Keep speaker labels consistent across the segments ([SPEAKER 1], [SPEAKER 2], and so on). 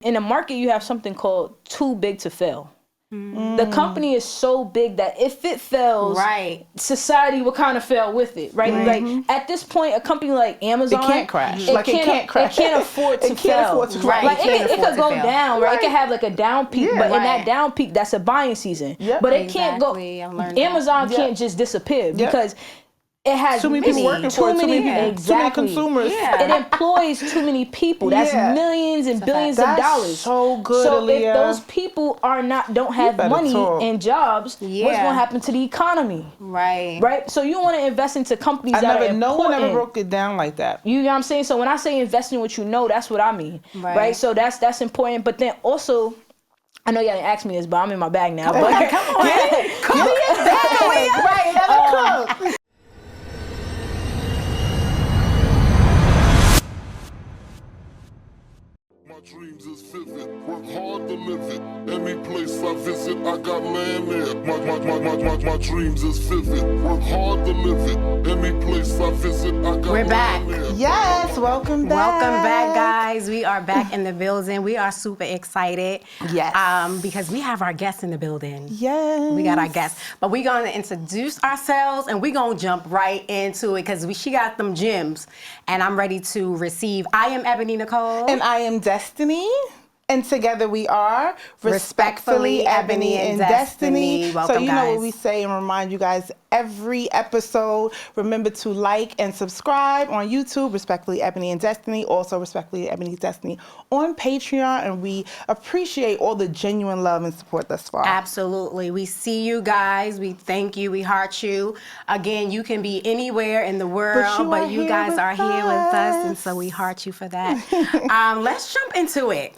[SPEAKER 1] In the market, you have something called too big to fail. The company is so big that if it fails, society will kind of fail with it, right? Like at this point, a company like Amazon,
[SPEAKER 2] it can't crash.
[SPEAKER 1] It can't afford to fail. Like it could go down, right? It could have like a down peak, but in that down peak, that's a buying season. But it can't go. Amazon can't just disappear because it has
[SPEAKER 2] too many people working for it. Too many consumers.
[SPEAKER 1] It employs too many people. That's millions and billions of dollars.
[SPEAKER 2] So good,
[SPEAKER 1] so
[SPEAKER 2] Aaliyah.
[SPEAKER 1] If those people don't have money and jobs, what's going to happen to the economy? Right. So you want to invest into companies that are important.
[SPEAKER 2] No one ever broke it down like that.
[SPEAKER 1] You know what I'm saying? So when I say invest in what you know, that's what I mean. Right. So that's important. But then also, I know y'all didn't ask me this, but I'm in my bag now.
[SPEAKER 2] Come on, come on, right? Let it cook.
[SPEAKER 3] Dreams is vivid, work hard to live it. Any place I visit, I got land there. My dreams is vivid, work hard to live it. Any place I visit, I got
[SPEAKER 4] We're back.
[SPEAKER 3] land there.
[SPEAKER 2] Yes, welcome back.
[SPEAKER 4] Welcome back, guys. We are back in the building. We are super excited.
[SPEAKER 2] Yes.
[SPEAKER 4] Because we have our guests in the building.
[SPEAKER 2] Yes.
[SPEAKER 4] We got our guests. But we're going to introduce ourselves and we're going to jump right into it because she got them gems. And I'm ready to receive. I am Ebony Nicole.
[SPEAKER 2] And I am Destini. And together we are Respectfully Ebony and Destini.
[SPEAKER 4] Welcome,
[SPEAKER 2] so you know
[SPEAKER 4] guys.
[SPEAKER 2] what we say and remind you guys every episode. Remember to like and subscribe on YouTube, Respectfully Ebony and Destini. Also Respectfully Ebony and Destini on Patreon. And we appreciate all the genuine love and support thus far.
[SPEAKER 4] Absolutely. We see you guys. We thank you. We heart you. Again, you can be anywhere in the world, but you guys are here with us. And so we heart you for that. Let's jump into it.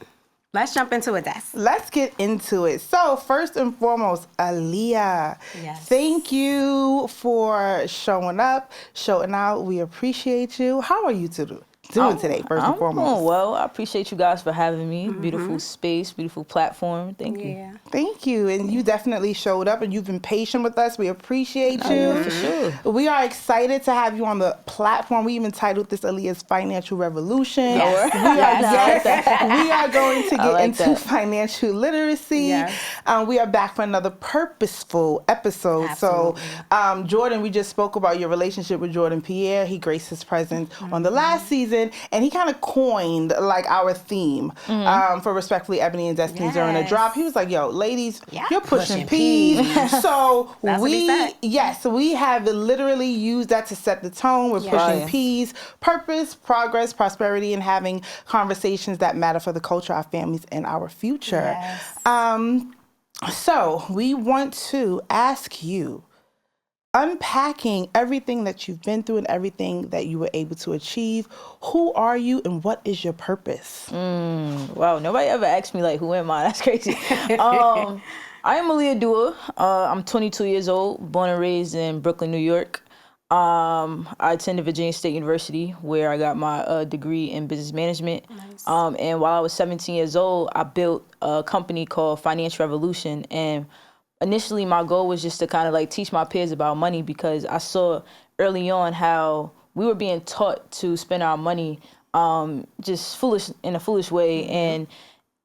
[SPEAKER 4] Let's jump into it, Des.
[SPEAKER 2] Let's get into it. So first and foremost, Aaliyah.
[SPEAKER 4] Yes.
[SPEAKER 2] Thank you for showing up, showing out. We appreciate you. How are you doing today, first and foremost?
[SPEAKER 1] I'm doing well. I appreciate you guys for having me. Beautiful space, beautiful platform. Thank you.
[SPEAKER 2] Thank you. And you definitely showed up and you've been patient with us. We appreciate you.
[SPEAKER 1] For sure.
[SPEAKER 2] We are excited to have you on the platform. We even titled this Aaliyah's Financial Revolutionn.
[SPEAKER 4] Yes.
[SPEAKER 2] We are going to get into financial literacy.
[SPEAKER 4] Yes.
[SPEAKER 2] We are back for another purposeful episode.
[SPEAKER 4] Absolutely.
[SPEAKER 2] So Jordan, we just spoke about your relationship with Jordan Pierre. He graced his presence on the last season. And he kind of coined like our theme for Respectfully Ebony and Destini during the drop. He was like, yo, ladies, you're pushing P's. So we have literally used that to set the tone. We're pushing P's, purpose, progress, prosperity, and having conversations that matter for the culture, our families, and our future.
[SPEAKER 4] Yes.
[SPEAKER 2] So we want to ask you, unpacking everything that you've been through and everything that you were able to achieve, who are you and what is your purpose?
[SPEAKER 1] Wow, nobody ever asked me like, who am I? That's crazy. I am Aaliyah Duah. I'm 22 years old, born and raised in Brooklyn, New York. I attended Virginia State University where I got my degree in business management.
[SPEAKER 4] Nice.
[SPEAKER 1] And while I was 17 years old, I built a company called Financial Revolutionn. And initially, my goal was just to kind of like teach my peers about money because I saw early on how we were being taught to spend our money just in a foolish way. And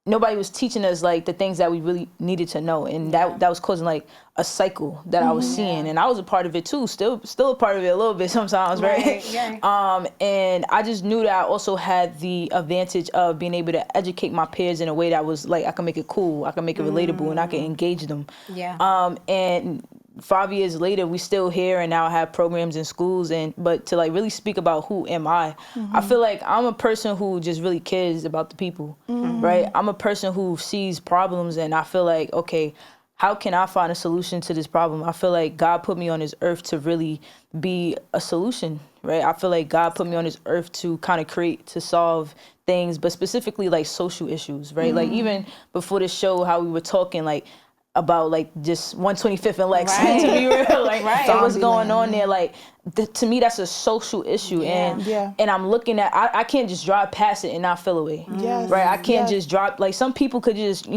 [SPEAKER 1] nobody was teaching us like the things that we really needed to know. And that was causing like a cycle that I was seeing. And I was a part of it too, still a part of it a little bit sometimes, right? And I just knew that I also had the advantage of being able to educate my peers in a way that was like, I can make it cool, I can make it relatable, and I can engage them. And 5 years later, we still here, and now I have programs in schools. But to like really speak about who am I feel like I'm a person who just really cares about the people, right? I'm a person who sees problems, and I feel like, okay, how can I find a solution to this problem? I feel like God put me on this earth to really be a solution, right? I feel like God put me on this earth to kind of to solve things, but specifically like social issues, right? Like even before the show, how we were talking like about like just 125th and Lex, to be real, like so what's going on there, like to me that's a social issue, and I'm looking at, I can't just drive past it and not feel away, right? I can't just drive, like some people could just,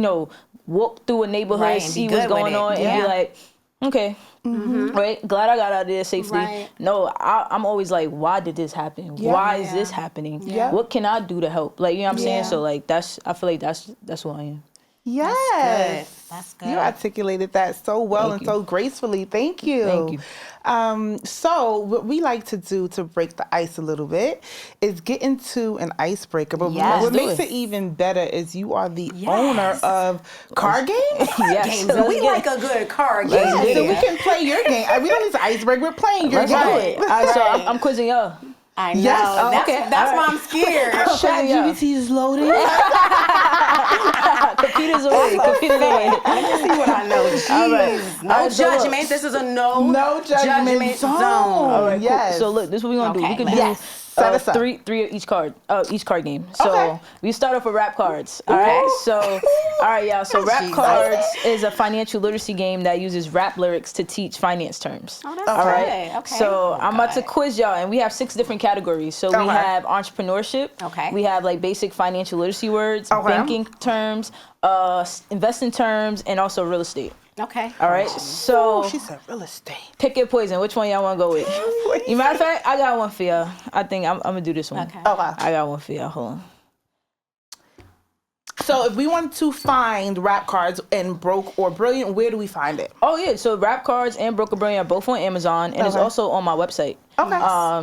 [SPEAKER 1] walk through a neighborhood, see what's going on, and be like, Okay. Right. Glad I got out of there safely.
[SPEAKER 4] Right.
[SPEAKER 1] No, I'm always like, why did this happen? Why is this happening?
[SPEAKER 2] Yeah.
[SPEAKER 1] What can I do to help? Like, you know what I'm saying?
[SPEAKER 2] Yeah.
[SPEAKER 1] So like, I feel like that's who I am.
[SPEAKER 2] Yes.
[SPEAKER 4] That's good.
[SPEAKER 2] You articulated that so well
[SPEAKER 1] Thank
[SPEAKER 2] and
[SPEAKER 1] you.
[SPEAKER 2] so gracefully. Thank you.
[SPEAKER 1] Thank you.
[SPEAKER 2] So what we like to do to break the ice a little bit is get into an icebreaker. But
[SPEAKER 4] Yes.
[SPEAKER 2] what
[SPEAKER 1] Let's do
[SPEAKER 2] makes
[SPEAKER 1] it.
[SPEAKER 2] it even better is you are the
[SPEAKER 4] Yes.
[SPEAKER 2] owner of card games.
[SPEAKER 1] Yes.
[SPEAKER 4] Games.
[SPEAKER 1] Let's
[SPEAKER 4] We
[SPEAKER 1] get
[SPEAKER 4] like
[SPEAKER 1] it.
[SPEAKER 4] a good card
[SPEAKER 1] Let's
[SPEAKER 4] game.
[SPEAKER 1] get
[SPEAKER 2] So
[SPEAKER 1] it.
[SPEAKER 2] we can play your game. We don't need to icebreak. We're playing your
[SPEAKER 1] Let's do
[SPEAKER 2] game.
[SPEAKER 1] it. All right, so I'm quizzing y'all.
[SPEAKER 4] I know.
[SPEAKER 2] Yes. Oh,
[SPEAKER 4] That's,
[SPEAKER 1] okay.
[SPEAKER 4] that's
[SPEAKER 1] All
[SPEAKER 4] why
[SPEAKER 1] right.
[SPEAKER 4] I'm scared.
[SPEAKER 2] ChatGPT is loading.
[SPEAKER 1] Computers away. Computers away.
[SPEAKER 4] Let me see what I know. Jeez.
[SPEAKER 1] All right.
[SPEAKER 4] No
[SPEAKER 1] All right, so look.
[SPEAKER 4] judgment. This is a no
[SPEAKER 2] judgment zone.
[SPEAKER 1] All right, cool.
[SPEAKER 2] Yes.
[SPEAKER 1] So look, this is what we're gonna do.
[SPEAKER 4] Okay,
[SPEAKER 1] We can
[SPEAKER 4] let's-
[SPEAKER 1] do
[SPEAKER 2] Yes. Set us up.
[SPEAKER 1] three of each card game. So
[SPEAKER 2] Okay.
[SPEAKER 1] we start off with rap cards. All right. So all right, y'all. So rap
[SPEAKER 4] Jesus.
[SPEAKER 1] cards is a financial literacy game that uses rap lyrics to teach finance terms.
[SPEAKER 4] Oh, that's
[SPEAKER 1] All right.
[SPEAKER 4] good. Okay.
[SPEAKER 1] So I'm about to
[SPEAKER 4] Okay.
[SPEAKER 1] quiz y'all, and we have 6 different categories. So we
[SPEAKER 2] Okay.
[SPEAKER 1] have entrepreneurship.
[SPEAKER 4] Okay.
[SPEAKER 1] We have like basic financial literacy words,
[SPEAKER 2] Okay.
[SPEAKER 1] banking terms, investing terms, and also real estate.
[SPEAKER 4] Okay.
[SPEAKER 1] All right. So
[SPEAKER 2] She said real estate.
[SPEAKER 1] pick your poison. Which one y'all want to go with? You matter of fact, I got one for y'all. I think I'm gonna do this one.
[SPEAKER 4] Okay.
[SPEAKER 2] Oh, wow.
[SPEAKER 1] I got one for y'all. Hold on.
[SPEAKER 2] So if we want to find rap cards in Broke or Brilliant, where do we find it?
[SPEAKER 1] Oh yeah, so Rap Cards and Broker Brilliant are both on Amazon, and it's
[SPEAKER 2] Okay.
[SPEAKER 1] also on my website.
[SPEAKER 2] Okay.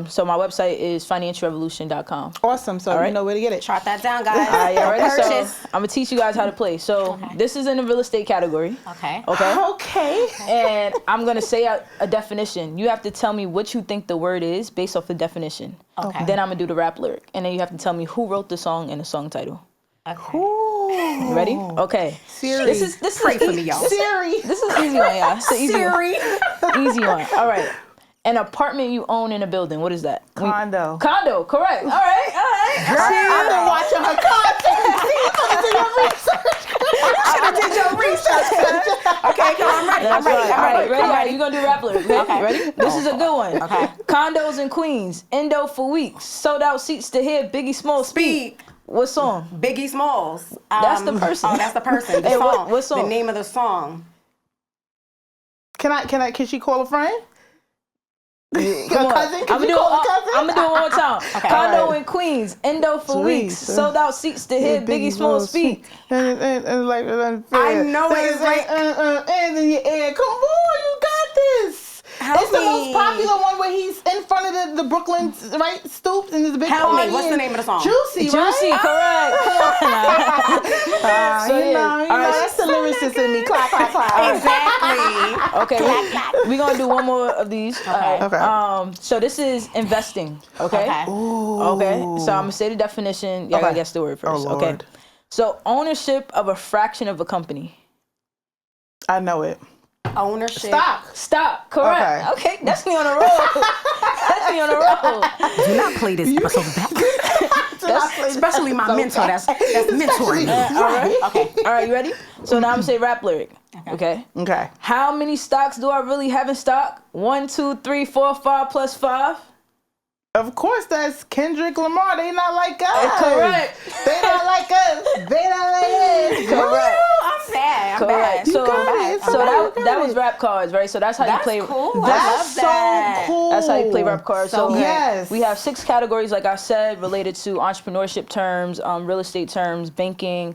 [SPEAKER 1] So my website is financialrevolutionn.com.
[SPEAKER 2] Awesome. So
[SPEAKER 1] All
[SPEAKER 2] you
[SPEAKER 1] right.
[SPEAKER 2] know where to get it.
[SPEAKER 4] Chart that down, guys.
[SPEAKER 1] All right, y'all ready? So
[SPEAKER 4] Purchase.
[SPEAKER 1] I'm gonna teach you guys how to play. So
[SPEAKER 4] Okay.
[SPEAKER 1] this is in the real estate category.
[SPEAKER 4] Okay.
[SPEAKER 1] Okay.
[SPEAKER 2] Okay.
[SPEAKER 1] And I'm gonna say a definition. You have to tell me what you think the word is based off the definition.
[SPEAKER 4] Okay.
[SPEAKER 1] Then I'm gonna do the rap lyric, and then you have to tell me who wrote the song and the song title.
[SPEAKER 4] Okay.
[SPEAKER 1] You ready? Okay.
[SPEAKER 2] Siri.
[SPEAKER 1] This is
[SPEAKER 4] Pray for me, y'all.
[SPEAKER 2] Siri.
[SPEAKER 1] This is easy one, y'all. It's an easy
[SPEAKER 4] Siri.
[SPEAKER 1] one. Easy one. All right. An apartment you own in a building. What is that?
[SPEAKER 2] Condo.
[SPEAKER 1] Condo. Correct. All right. All right.
[SPEAKER 2] I've been watching her content.
[SPEAKER 4] Should have did your research. Okay, come on, I'm ready.
[SPEAKER 1] That's
[SPEAKER 4] I'm ready.
[SPEAKER 1] right.
[SPEAKER 4] I'm
[SPEAKER 1] All right.
[SPEAKER 4] ready.
[SPEAKER 1] Ready?
[SPEAKER 4] I'm
[SPEAKER 1] All right.
[SPEAKER 4] ready.
[SPEAKER 1] You're gonna do rap lyrics. Okay. Ready? This is a good one.
[SPEAKER 4] Okay.
[SPEAKER 1] Condos in Queens. Endo for weeks. Sold out seats to hear Biggie Smalls speak.
[SPEAKER 4] Speak.
[SPEAKER 1] What song?
[SPEAKER 4] Biggie Smalls.
[SPEAKER 1] That's the person.
[SPEAKER 4] Oh, that's the person. The
[SPEAKER 1] Hey,
[SPEAKER 4] song.
[SPEAKER 1] what song?
[SPEAKER 4] The name of the song.
[SPEAKER 2] Can she call a friend?
[SPEAKER 1] Come on.
[SPEAKER 2] cousin? Can
[SPEAKER 1] I'm
[SPEAKER 2] you call a cousin?
[SPEAKER 1] gonna do it one more time.
[SPEAKER 4] Okay.
[SPEAKER 1] Condo
[SPEAKER 2] All right.
[SPEAKER 1] in Queens. Endo for
[SPEAKER 2] Sweet.
[SPEAKER 1] weeks. Sold out seats to hear Biggie Smalls speak.
[SPEAKER 2] And like
[SPEAKER 4] I know it's like-
[SPEAKER 2] and in your ear. Come on, you got this.
[SPEAKER 4] Help
[SPEAKER 2] It's the most
[SPEAKER 4] me.
[SPEAKER 2] popular one where he's in front of the Brooklyn, right, stoops, and there's a big
[SPEAKER 4] Help me.
[SPEAKER 2] party.
[SPEAKER 4] What's the
[SPEAKER 2] and
[SPEAKER 4] name of the song?
[SPEAKER 2] Juicy,
[SPEAKER 1] Juicy,
[SPEAKER 2] right?
[SPEAKER 1] correct. Come on. So,
[SPEAKER 2] You
[SPEAKER 1] yeah.
[SPEAKER 2] know,
[SPEAKER 1] All right,
[SPEAKER 2] that's the lyricist in me. Clap, clap, clap.
[SPEAKER 4] Exactly.
[SPEAKER 1] Okay, we're gonna do one more of these.
[SPEAKER 4] Okay.
[SPEAKER 2] Okay.
[SPEAKER 1] So this is investing. Okay.
[SPEAKER 4] Okay.
[SPEAKER 1] Okay. So I'm gonna say the definition. Y'all gotta
[SPEAKER 2] Okay.
[SPEAKER 1] guess the word first.
[SPEAKER 2] Oh,
[SPEAKER 1] Okay.
[SPEAKER 2] Lord.
[SPEAKER 1] So ownership of a fraction of a company.
[SPEAKER 2] I know it.
[SPEAKER 4] Ownership.
[SPEAKER 1] Stop. Correct. Okay. That's me on a roll. That's me on a roll.
[SPEAKER 4] Do not play this episode back. Especially my mentor. That's mentoring.
[SPEAKER 1] All right.
[SPEAKER 4] Okay.
[SPEAKER 1] All right. You ready? So now I'm gonna say rap lyric. Okay.
[SPEAKER 2] Okay.
[SPEAKER 1] How many stocks do I really have in stock? 1, 2, 3, 4, 5 plus 5.
[SPEAKER 2] Of course, that's Kendrick Lamar. They not like us.
[SPEAKER 1] Correct.
[SPEAKER 2] They not like us. They not like us.
[SPEAKER 1] Correct.
[SPEAKER 4] I'm bad. I'm
[SPEAKER 1] Correct.
[SPEAKER 4] bad.
[SPEAKER 1] So,
[SPEAKER 2] got it.
[SPEAKER 1] so
[SPEAKER 2] You got
[SPEAKER 1] that was
[SPEAKER 2] it.
[SPEAKER 1] rap cards, right? So that's how you
[SPEAKER 4] That's
[SPEAKER 1] play.
[SPEAKER 4] cool. I
[SPEAKER 2] That's
[SPEAKER 4] love that.
[SPEAKER 2] so cool.
[SPEAKER 1] That's how you play rap cards. So
[SPEAKER 4] So
[SPEAKER 2] yes.
[SPEAKER 1] we have 6 categories, like I said, related to entrepreneurship terms, real estate terms, banking,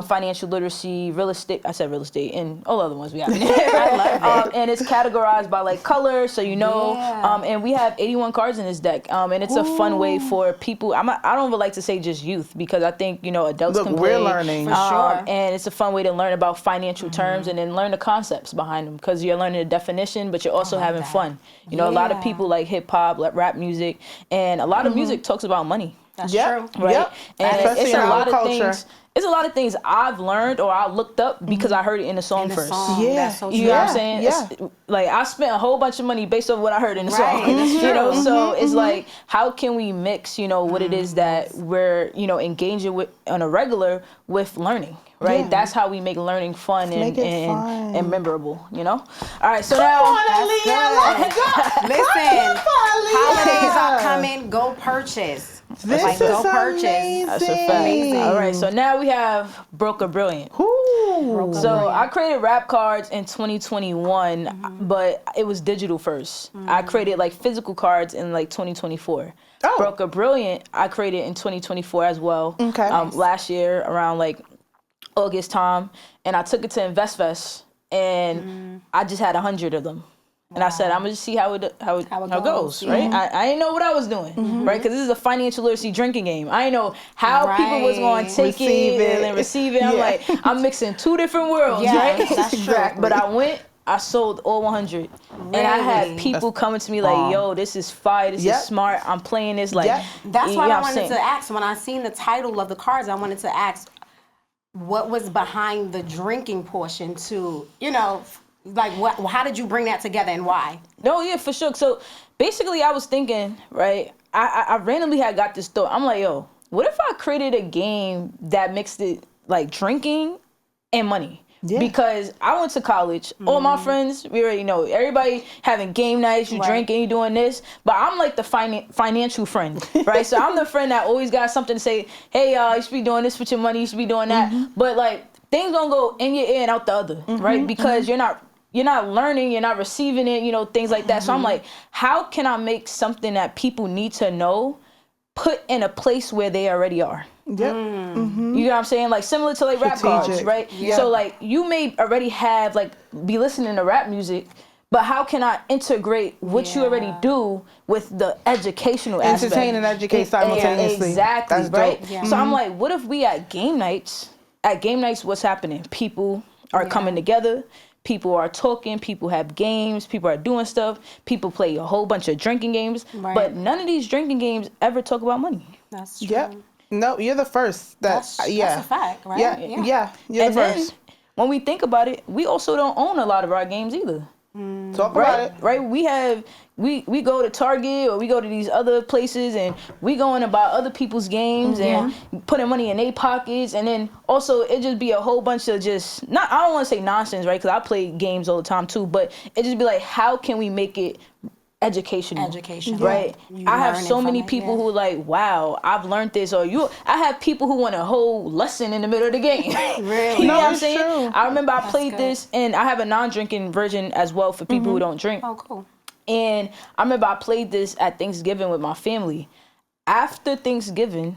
[SPEAKER 1] financial literacy, real estate. I said real estate, and all other ones we have.
[SPEAKER 4] I love it.
[SPEAKER 1] And it's categorized by like color, so you know.
[SPEAKER 4] Yeah.
[SPEAKER 1] And we have 81 cards in this deck, and it's a fun way for people. I don't even like to say just youth, because I think adults
[SPEAKER 2] Look,
[SPEAKER 1] can play.
[SPEAKER 2] we're learning.
[SPEAKER 4] For sure.
[SPEAKER 1] And it's a fun way to learn about financial terms and then learn the concepts behind them, because you're learning the definition, but you're also having fun. A lot of
[SPEAKER 4] Yeah.
[SPEAKER 1] people like hip hop, like rap music, and a lot of music talks about money.
[SPEAKER 4] That's
[SPEAKER 2] Yep.
[SPEAKER 4] true.
[SPEAKER 1] Right?
[SPEAKER 2] Yep.
[SPEAKER 1] And
[SPEAKER 2] Especially
[SPEAKER 1] it's
[SPEAKER 2] in
[SPEAKER 1] a
[SPEAKER 2] our
[SPEAKER 1] lot of
[SPEAKER 2] culture.
[SPEAKER 1] things. It's a lot of things I've learned or I looked up because I heard it in the song
[SPEAKER 4] In the
[SPEAKER 1] first.
[SPEAKER 4] song.
[SPEAKER 2] Yeah.
[SPEAKER 4] That's so true.
[SPEAKER 1] You know what I'm
[SPEAKER 2] Yeah,
[SPEAKER 1] saying?
[SPEAKER 2] yeah.
[SPEAKER 1] It's, like, I spent a whole bunch of money based on what I heard in the
[SPEAKER 4] Right,
[SPEAKER 1] song.
[SPEAKER 4] that's
[SPEAKER 1] You know,
[SPEAKER 4] true.
[SPEAKER 1] so it's like, how can we mix, what it is that we're, engaging with on a regular with learning, right?
[SPEAKER 2] Yeah.
[SPEAKER 1] That's how we make learning fun
[SPEAKER 2] Make it
[SPEAKER 1] and
[SPEAKER 2] fun.
[SPEAKER 1] memorable, All right, so now.
[SPEAKER 2] Come on, Aaliyah, let's go.
[SPEAKER 4] Listen,
[SPEAKER 2] Aaliyah.
[SPEAKER 4] holidays are coming. Go purchase.
[SPEAKER 2] This
[SPEAKER 4] Like,
[SPEAKER 2] is
[SPEAKER 4] go purchase.
[SPEAKER 2] amazing.
[SPEAKER 1] That's a fact. All right, so now we have Broker Brilliant.
[SPEAKER 2] Ooh.
[SPEAKER 1] So I created rap cards in 2021, but it was digital first. I created like physical cards in like 2024.
[SPEAKER 2] Oh.
[SPEAKER 1] Broker Brilliant, I created in 2024 as well.
[SPEAKER 2] Okay.
[SPEAKER 1] Last year around like August time, and I took it to InvestFest, and I just had 100 of them. And I said, I'm gonna just see how it goes, right? I didn't know what I was doing, right? Because this is a financial literacy drinking game. I didn't know how people was going to take
[SPEAKER 2] Receive
[SPEAKER 1] it
[SPEAKER 2] it.
[SPEAKER 1] and receive it. I'm like, I'm mixing two different worlds,
[SPEAKER 4] Yes,
[SPEAKER 1] right?
[SPEAKER 4] that's true.
[SPEAKER 2] Exactly.
[SPEAKER 1] But I sold all 100. And I had people coming to me like, yo, this is fire, this is smart, I'm playing this. Like,
[SPEAKER 4] That's
[SPEAKER 1] you
[SPEAKER 4] what
[SPEAKER 1] know
[SPEAKER 4] I
[SPEAKER 1] what I'm
[SPEAKER 4] wanted
[SPEAKER 1] saying?
[SPEAKER 4] to ask. When I seen the title of the cards, I wanted to ask what was behind the drinking portion to, like how did you bring that together and why?
[SPEAKER 1] No, yeah, for sure. So basically I was thinking, right, I randomly had got this thought. I'm like, yo, what if I created a game that mixed it like drinking and money? Yeah. Because I went to college, all my friends, we already know, everybody having game nights, you drinking, you doing this, but I'm like the financial friend, right? So I'm the friend that always got something to say, hey, you should be doing this with your money, you should be doing that. But like, things don't go in your ear and out the other, right? Because you're not learning, you're not receiving it, things like that. So I'm like, how can I make something that people need to know put in a place where they already are?
[SPEAKER 2] Yep.
[SPEAKER 1] You know what I'm saying? Like similar to like rap cards, right?
[SPEAKER 2] Yeah.
[SPEAKER 1] So like you may already have like be listening to rap music, but how can I integrate what you already do with the educational aspect?
[SPEAKER 2] Entertain and educate simultaneously.
[SPEAKER 1] Exactly,
[SPEAKER 2] That's
[SPEAKER 1] right?
[SPEAKER 2] dope.
[SPEAKER 1] Yeah. So I'm like, what if we at game nights, what's happening? People are coming together. People are talking, people have games, people are doing stuff, people play a whole bunch of drinking games, but none of these drinking games ever talk about money.
[SPEAKER 4] That's true.
[SPEAKER 2] Yep. No, you're the first.
[SPEAKER 4] That's a fact, right?
[SPEAKER 2] Yeah. You're
[SPEAKER 1] And
[SPEAKER 2] the first.
[SPEAKER 1] then, when we think about it, we also don't own a lot of our games either.
[SPEAKER 2] Talk about it.
[SPEAKER 1] Right? We go to Target or we go to these other places and we going to buy other people's games and putting money in their pockets, and then also it just be a whole bunch of I don't want to say nonsense, right? Because I play games all the time too, but it just be like, how can we make it educational, right? I have so many people who like, wow, I've learned this, or I have people who want a whole lesson in the middle of the game.
[SPEAKER 4] Really?
[SPEAKER 1] You know what I'm
[SPEAKER 2] it's
[SPEAKER 1] saying?
[SPEAKER 2] true.
[SPEAKER 1] I remember I played this, and I have a non-drinking version as well for people who don't drink.
[SPEAKER 4] Oh, cool.
[SPEAKER 1] And I remember I played this at Thanksgiving with my family. After Thanksgiving,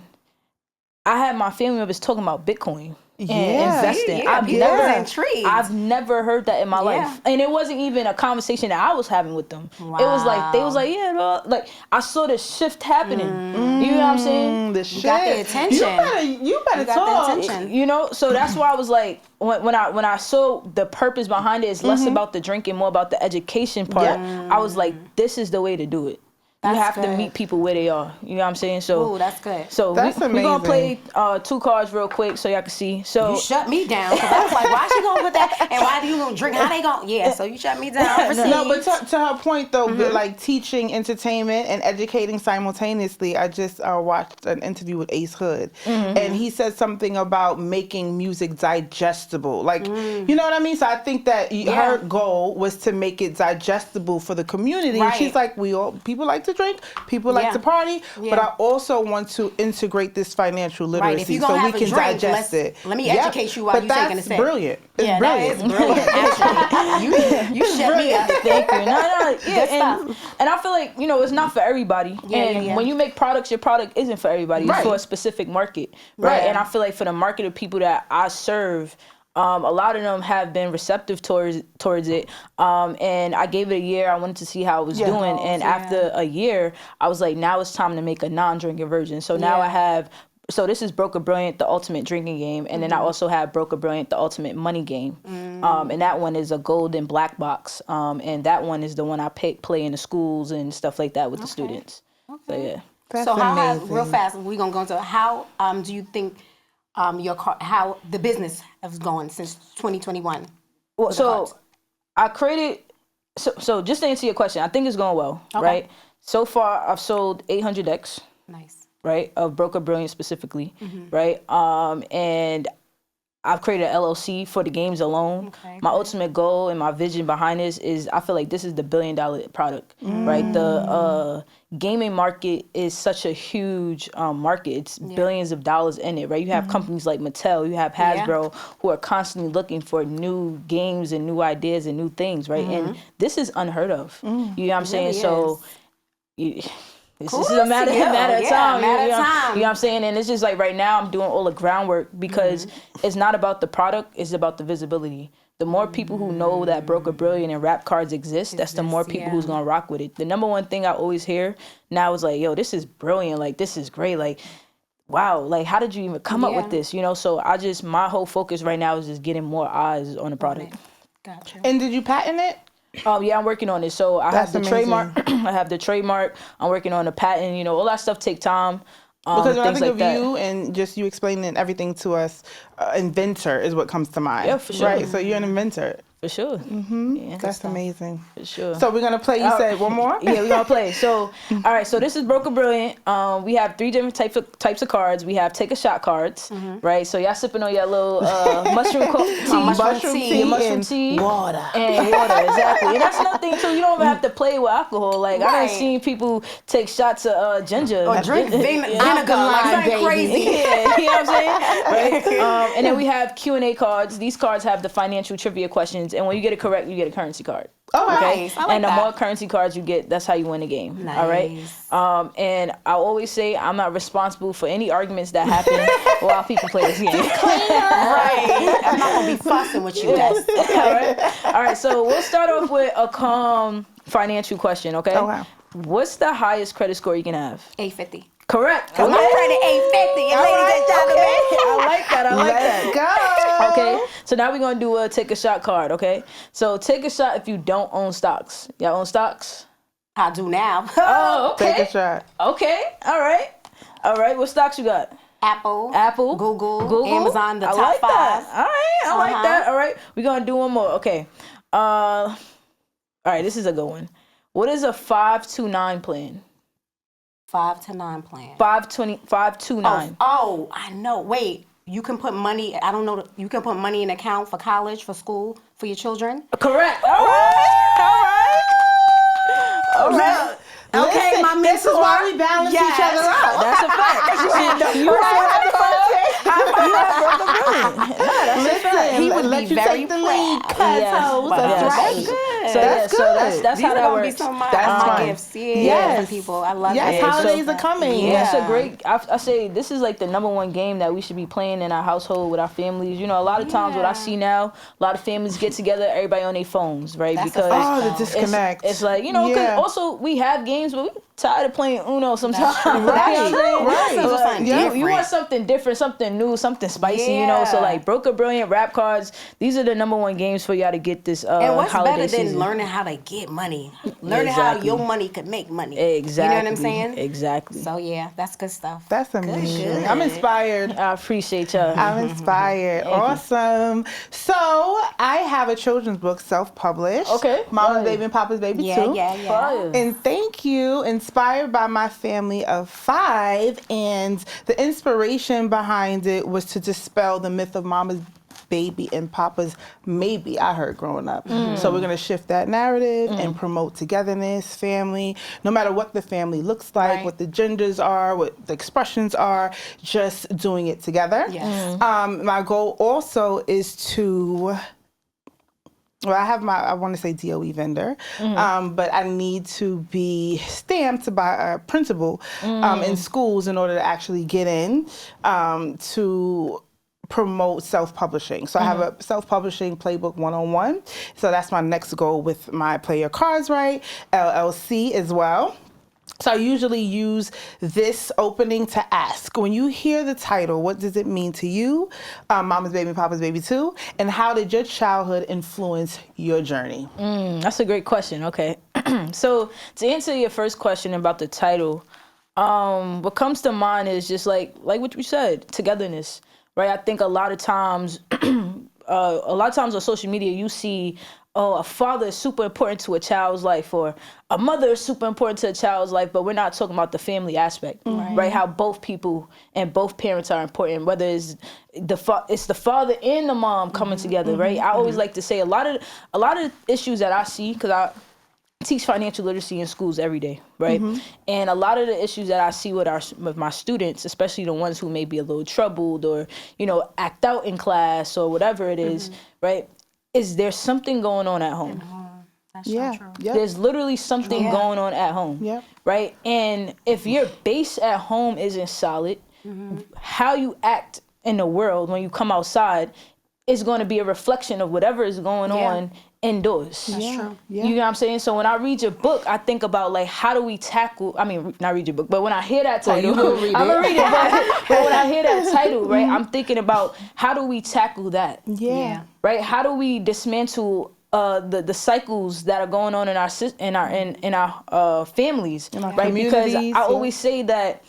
[SPEAKER 1] I had my family members talking about Bitcoin. And investing. I've never heard that in my life, and it wasn't even a conversation that I was having with them. It was like they was like, yeah, bro. Like I saw the shift happening. You know what I'm saying?
[SPEAKER 2] The shift.
[SPEAKER 4] Got the attention.
[SPEAKER 2] You better talk.
[SPEAKER 1] So that's why I was like, when I saw the purpose behind it, it's less about the drinking, more about the education part. I was like, this is the way to do it. You have to meet people where they are. You know what I'm saying? So,
[SPEAKER 4] ooh, that's good.
[SPEAKER 1] So
[SPEAKER 2] that's
[SPEAKER 1] we're going to play 2 cards real quick so y'all can see. So
[SPEAKER 4] you shut me down because I was like, why she going to put that? And why do you going to drink? How they going? Yeah, so you shut me down.
[SPEAKER 2] No, but to her point though, like teaching entertainment and educating simultaneously, I just watched an interview with Ace Hood, and he said something about making music digestible. Like, you know what I mean? So I think that her goal was to make it digestible for the community.
[SPEAKER 4] Right.
[SPEAKER 2] She's like, people like to drink, people like to party, but I also want to integrate this financial literacy
[SPEAKER 4] if you
[SPEAKER 2] so
[SPEAKER 4] gonna
[SPEAKER 2] we
[SPEAKER 4] have a
[SPEAKER 2] can
[SPEAKER 4] drink,
[SPEAKER 2] digest it.
[SPEAKER 4] Let me educate you while you're taking a sip.
[SPEAKER 2] Brilliant. It's brilliant.
[SPEAKER 4] That is brilliant. Actually, you shut me up.
[SPEAKER 1] Thank you. And I feel like, it's not for everybody. When you make products, your product isn't for everybody. It's for a specific market, right? And I feel like for the market of people that I serve, a lot of them have been receptive towards it. And I gave it a year. I wanted to see how it was doing. And after a year, I was like, now it's time to make a non-drinking version. So now I have, so this is Broker Brilliant, the ultimate drinking game. And then I also have Broker Brilliant, the ultimate money game. And that one is a gold and black box. And that one is the one I play in the schools and stuff like that with the students. So yeah.
[SPEAKER 2] That's
[SPEAKER 4] so
[SPEAKER 2] amazing.
[SPEAKER 4] real fast, we're going to go into how do you think how the business has gone since 2021?
[SPEAKER 1] Well, so I created, so just to answer your question, I think it's going well, right? So far, I've sold 800 decks.
[SPEAKER 4] Nice.
[SPEAKER 1] Right, of Broker Brilliant specifically, right? And I've created an LLC for the games alone.
[SPEAKER 4] Okay,
[SPEAKER 1] my
[SPEAKER 4] good.
[SPEAKER 1] ultimate goal and my vision behind this is I feel like this is the $1 billion product, right? The gaming market is such a huge market. It's billions of dollars in it, right? You have companies like Mattel, you have Hasbro, who are constantly looking for new games and new ideas and new things, right? And this is unheard of. You know what I'm saying?
[SPEAKER 4] really
[SPEAKER 1] So
[SPEAKER 4] is.
[SPEAKER 1] this
[SPEAKER 4] Kudos
[SPEAKER 1] is a matter
[SPEAKER 4] to you.
[SPEAKER 1] of
[SPEAKER 4] Yeah,
[SPEAKER 1] time. You
[SPEAKER 4] matter of
[SPEAKER 1] know
[SPEAKER 4] time.
[SPEAKER 1] what I'm saying? And it's just like right now I'm doing all the groundwork because it's not about the product, it's about the visibility. The more people who know that Broker Brilliant and rap cards exist, that's the more people who's gonna rock with it. The number one thing I always hear now is like, yo, this is brilliant, like this is great, like wow, like how did you even come up with this? You know, so my whole focus right now is just getting more eyes on the product.
[SPEAKER 4] Gotcha.
[SPEAKER 2] And did you patent it?
[SPEAKER 1] Yeah, I'm working on it. So I have
[SPEAKER 2] That's
[SPEAKER 1] the
[SPEAKER 2] amazing.
[SPEAKER 1] trademark. I have the trademark. I'm working on the patent. You know, all that stuff take time.
[SPEAKER 2] Because when I
[SPEAKER 1] things
[SPEAKER 2] think
[SPEAKER 1] like
[SPEAKER 2] of
[SPEAKER 1] that.
[SPEAKER 2] you and just you explaining everything to us, inventor is what comes to mind.
[SPEAKER 1] Yeah, for sure.
[SPEAKER 2] Right, so you're an inventor.
[SPEAKER 1] For sure. Yeah,
[SPEAKER 2] That's amazing.
[SPEAKER 1] for sure.
[SPEAKER 2] So we're going to play, you said one more?
[SPEAKER 1] Yeah, we're gonna play. So, all right. So this is Broker Brilliant. We have 3 different types of cards. We have take a shot cards, right? So y'all sipping on your little mushroom tea,
[SPEAKER 2] Mushroom tea
[SPEAKER 1] mushroom
[SPEAKER 2] and
[SPEAKER 1] tea,
[SPEAKER 2] water.
[SPEAKER 1] and water. Exactly. And that's another thing too. You don't even have to play with alcohol. Like I
[SPEAKER 4] Right.
[SPEAKER 1] done seen people take shots of ginger
[SPEAKER 4] Or drink vinegar like
[SPEAKER 2] Alkaline,
[SPEAKER 4] something crazy.
[SPEAKER 1] Yeah, you know what I'm saying? Right? And then we have Q&A cards. These cards have the financial trivia questions, and when you get it correct, you get a currency card.
[SPEAKER 2] Oh,
[SPEAKER 1] Okay,
[SPEAKER 4] Nice. I like
[SPEAKER 1] and the
[SPEAKER 4] that.
[SPEAKER 1] more currency cards you get, that's how you win the game. All right.
[SPEAKER 4] Nice.
[SPEAKER 1] And I always say I'm not responsible for any arguments that happen while people play this game.
[SPEAKER 4] Right. I'm not gonna be fussing with you, Des.
[SPEAKER 1] All right. So we'll start off with a calm financial question. Okay.
[SPEAKER 2] Oh, wow.
[SPEAKER 1] What's the highest credit score you can have?
[SPEAKER 4] 850.
[SPEAKER 1] Correct.
[SPEAKER 4] My credit 850, ladies and gentlemen.
[SPEAKER 1] I like that. I like that.
[SPEAKER 2] Let's go.
[SPEAKER 1] Okay, so now we're gonna do a take a shot card. Okay, so take a shot if you don't own stocks. Y'all own stocks?
[SPEAKER 4] I do now.
[SPEAKER 1] Oh, okay.
[SPEAKER 2] Take a shot.
[SPEAKER 1] Okay, all right. What stocks you got?
[SPEAKER 4] Apple, Google, Amazon, the
[SPEAKER 1] I
[SPEAKER 4] top
[SPEAKER 1] like
[SPEAKER 4] 5.
[SPEAKER 1] That. All right, I like
[SPEAKER 4] Uh-huh.
[SPEAKER 1] that. All right, we're gonna do one more. Okay. All right, this is a good one. What is a 529 plan?
[SPEAKER 4] 5 to 9 plan.
[SPEAKER 1] 529.
[SPEAKER 4] Oh, I know. Wait, you can put money. I don't know. You can put money in an account for college, for school, for your children.
[SPEAKER 1] Correct. All right.
[SPEAKER 4] Okay,
[SPEAKER 2] Listen,
[SPEAKER 4] my
[SPEAKER 2] this is
[SPEAKER 4] mentor.
[SPEAKER 2] why we balance each
[SPEAKER 4] Yes.
[SPEAKER 2] other out.
[SPEAKER 1] That's a fact. You have Broker Brilliant.
[SPEAKER 2] Listen,
[SPEAKER 4] He would
[SPEAKER 2] let
[SPEAKER 4] be
[SPEAKER 2] you
[SPEAKER 4] very
[SPEAKER 2] take the
[SPEAKER 4] proud.
[SPEAKER 2] lead, cuz
[SPEAKER 1] Yes.
[SPEAKER 2] hoes.
[SPEAKER 1] But
[SPEAKER 2] That's
[SPEAKER 1] yes.
[SPEAKER 2] right.
[SPEAKER 4] Good.
[SPEAKER 1] So
[SPEAKER 2] That's
[SPEAKER 1] yeah, so that's
[SPEAKER 2] good.
[SPEAKER 1] how
[SPEAKER 4] These are
[SPEAKER 1] that
[SPEAKER 4] gonna be
[SPEAKER 1] works.
[SPEAKER 4] some of my,
[SPEAKER 2] That's
[SPEAKER 4] my
[SPEAKER 2] fun.
[SPEAKER 4] gifts. Yeah,
[SPEAKER 2] Yes.
[SPEAKER 4] for people. I love
[SPEAKER 2] Yes,
[SPEAKER 4] it.
[SPEAKER 2] holidays are coming.
[SPEAKER 1] Yeah, it's
[SPEAKER 4] Yeah.
[SPEAKER 1] a great. I say this is like the number one game that we should be playing in our household with our families. You know, a lot of times what I see now, a lot of families get together, everybody on their phones, right?
[SPEAKER 4] That's a
[SPEAKER 1] because
[SPEAKER 4] fact,
[SPEAKER 2] Oh, the
[SPEAKER 4] though.
[SPEAKER 2] disconnect.
[SPEAKER 1] it's like, you know, because
[SPEAKER 2] Yeah.
[SPEAKER 1] also we have games, but we tired of playing Uno sometimes.
[SPEAKER 4] true.
[SPEAKER 1] You know what I'm
[SPEAKER 2] Right,
[SPEAKER 1] saying?
[SPEAKER 2] right.
[SPEAKER 4] This is
[SPEAKER 1] Like,
[SPEAKER 4] something
[SPEAKER 2] yeah.
[SPEAKER 1] you want
[SPEAKER 4] different.
[SPEAKER 1] something different, something new, something spicy, you know? So
[SPEAKER 4] Yeah.
[SPEAKER 1] like Broker Brilliant, rap cards, these are the number one games for y'all to get this
[SPEAKER 4] And what's
[SPEAKER 1] holiday
[SPEAKER 4] better than
[SPEAKER 1] season.
[SPEAKER 4] learning how to get money? Learning how
[SPEAKER 1] Exactly.
[SPEAKER 4] your money could make money.
[SPEAKER 1] Exactly.
[SPEAKER 4] You know what I'm saying?
[SPEAKER 1] Exactly.
[SPEAKER 4] So yeah, that's good stuff.
[SPEAKER 2] That's amazing.
[SPEAKER 4] good.
[SPEAKER 2] I'm inspired.
[SPEAKER 1] I appreciate y'all.
[SPEAKER 2] I'm inspired. Awesome. So I have a children's book self-published.
[SPEAKER 1] Okay.
[SPEAKER 2] Mama's
[SPEAKER 1] Right.
[SPEAKER 2] Baby and Papa's Baby
[SPEAKER 4] Yeah,
[SPEAKER 2] too.
[SPEAKER 4] yeah, yeah.
[SPEAKER 1] Fire.
[SPEAKER 2] And thank you, inspired by my family of 5. And the inspiration behind it was to dispel the myth of Mama's baby and Papa's maybe I heard growing up. So we're going to shift that narrative and promote togetherness, family, no matter what the family looks like,
[SPEAKER 4] Right.
[SPEAKER 2] what the genders are, what the expressions are, just doing it together.
[SPEAKER 4] Yes.
[SPEAKER 2] My goal also is to, well, I want to say DOE vendor, but I need to be stamped by a principal in schools in order to actually get in to promote self-publishing. So I have a self-publishing playbook 101. So that's my next goal with my Play Your Cards Right LLC as well. So I usually use this opening to ask, when you hear the title, what does it mean to you? Mama's Baby, Papa's Baby too. And how did your childhood influence your journey?
[SPEAKER 1] That's a great question. Okay. So to answer your first question about the title, what comes to mind is just like what you said, togetherness, right? I think a lot of times on social media, you see oh, a father is super important to a child's life, or a mother is super important to a child's life, but we're not talking about the family aspect, right? How both people and both parents are important, whether it's the father and the mom coming together, right? I always like to say a lot of issues that I see, because I teach financial literacy in schools every day, right? And a lot of the issues that I see with my students, especially the ones who may be a little troubled or, you know, act out in class or whatever it is, right? Is there's something going on at home.
[SPEAKER 4] That's so true.
[SPEAKER 2] Yep.
[SPEAKER 1] There's literally something going on at home,
[SPEAKER 2] Yep.
[SPEAKER 1] right? And if your base at home isn't solid, how you act in the world when you come outside is going to be a reflection of whatever is going on indoors.
[SPEAKER 4] That's true.
[SPEAKER 2] Yeah.
[SPEAKER 1] You know what I'm saying? So when I read your book, I think about like, how do we tackle, I mean, not read your book, but when I hear that title,
[SPEAKER 2] you will read
[SPEAKER 1] I'm going to read it, but when I hear that title, right,
[SPEAKER 2] Mm-hmm.
[SPEAKER 1] I'm thinking about how do we tackle that?
[SPEAKER 2] Yeah.
[SPEAKER 1] Right? How do we dismantle the cycles that are going on in our families,
[SPEAKER 2] In our
[SPEAKER 1] right? Because
[SPEAKER 2] communities,
[SPEAKER 1] I always say that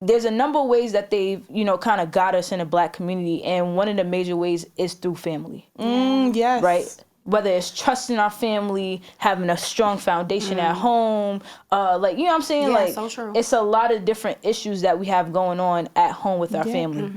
[SPEAKER 1] there's a number of ways that they've, you know, kind of got us in the Black community, and one of the major ways is through family.
[SPEAKER 2] Yes.
[SPEAKER 1] Right? Whether it's trusting our family, having a strong foundation at home, like, you know what I'm saying?
[SPEAKER 4] Yeah,
[SPEAKER 1] like,
[SPEAKER 4] so true.
[SPEAKER 1] it's a lot of different issues that we have going on at home with our family.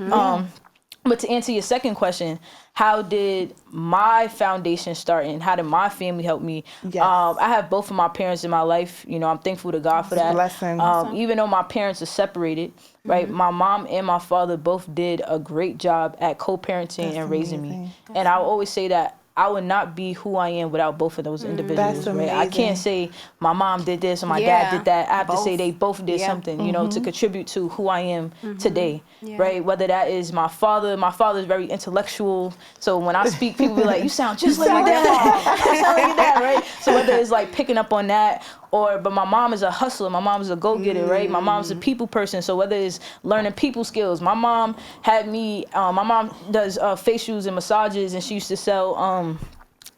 [SPEAKER 1] But to answer your second question, how did my foundation start and how did my family help me?
[SPEAKER 2] Yes.
[SPEAKER 1] I have both of my parents in my life. You know, I'm thankful to God for that.
[SPEAKER 2] Blessing.
[SPEAKER 1] Even though my parents are separated, right? My mom and my father both did a great job at co-parenting and raising me. And I always say that I would not be who I am without both of those individuals,
[SPEAKER 2] That's
[SPEAKER 1] right? I can't say my mom did this or my dad did that. I have to say they both did something, you know, to contribute to who I am today, right? Whether that is my father is very intellectual. So when I speak, people be like, you sound just like your dad. You sound like your dad, right? So whether it's like picking up on that, but my mom is a hustler. My mom is a go-getter, right? My mom's a people person. So whether it's learning people skills, my mom had me, my mom does facials and massages, and she used to sell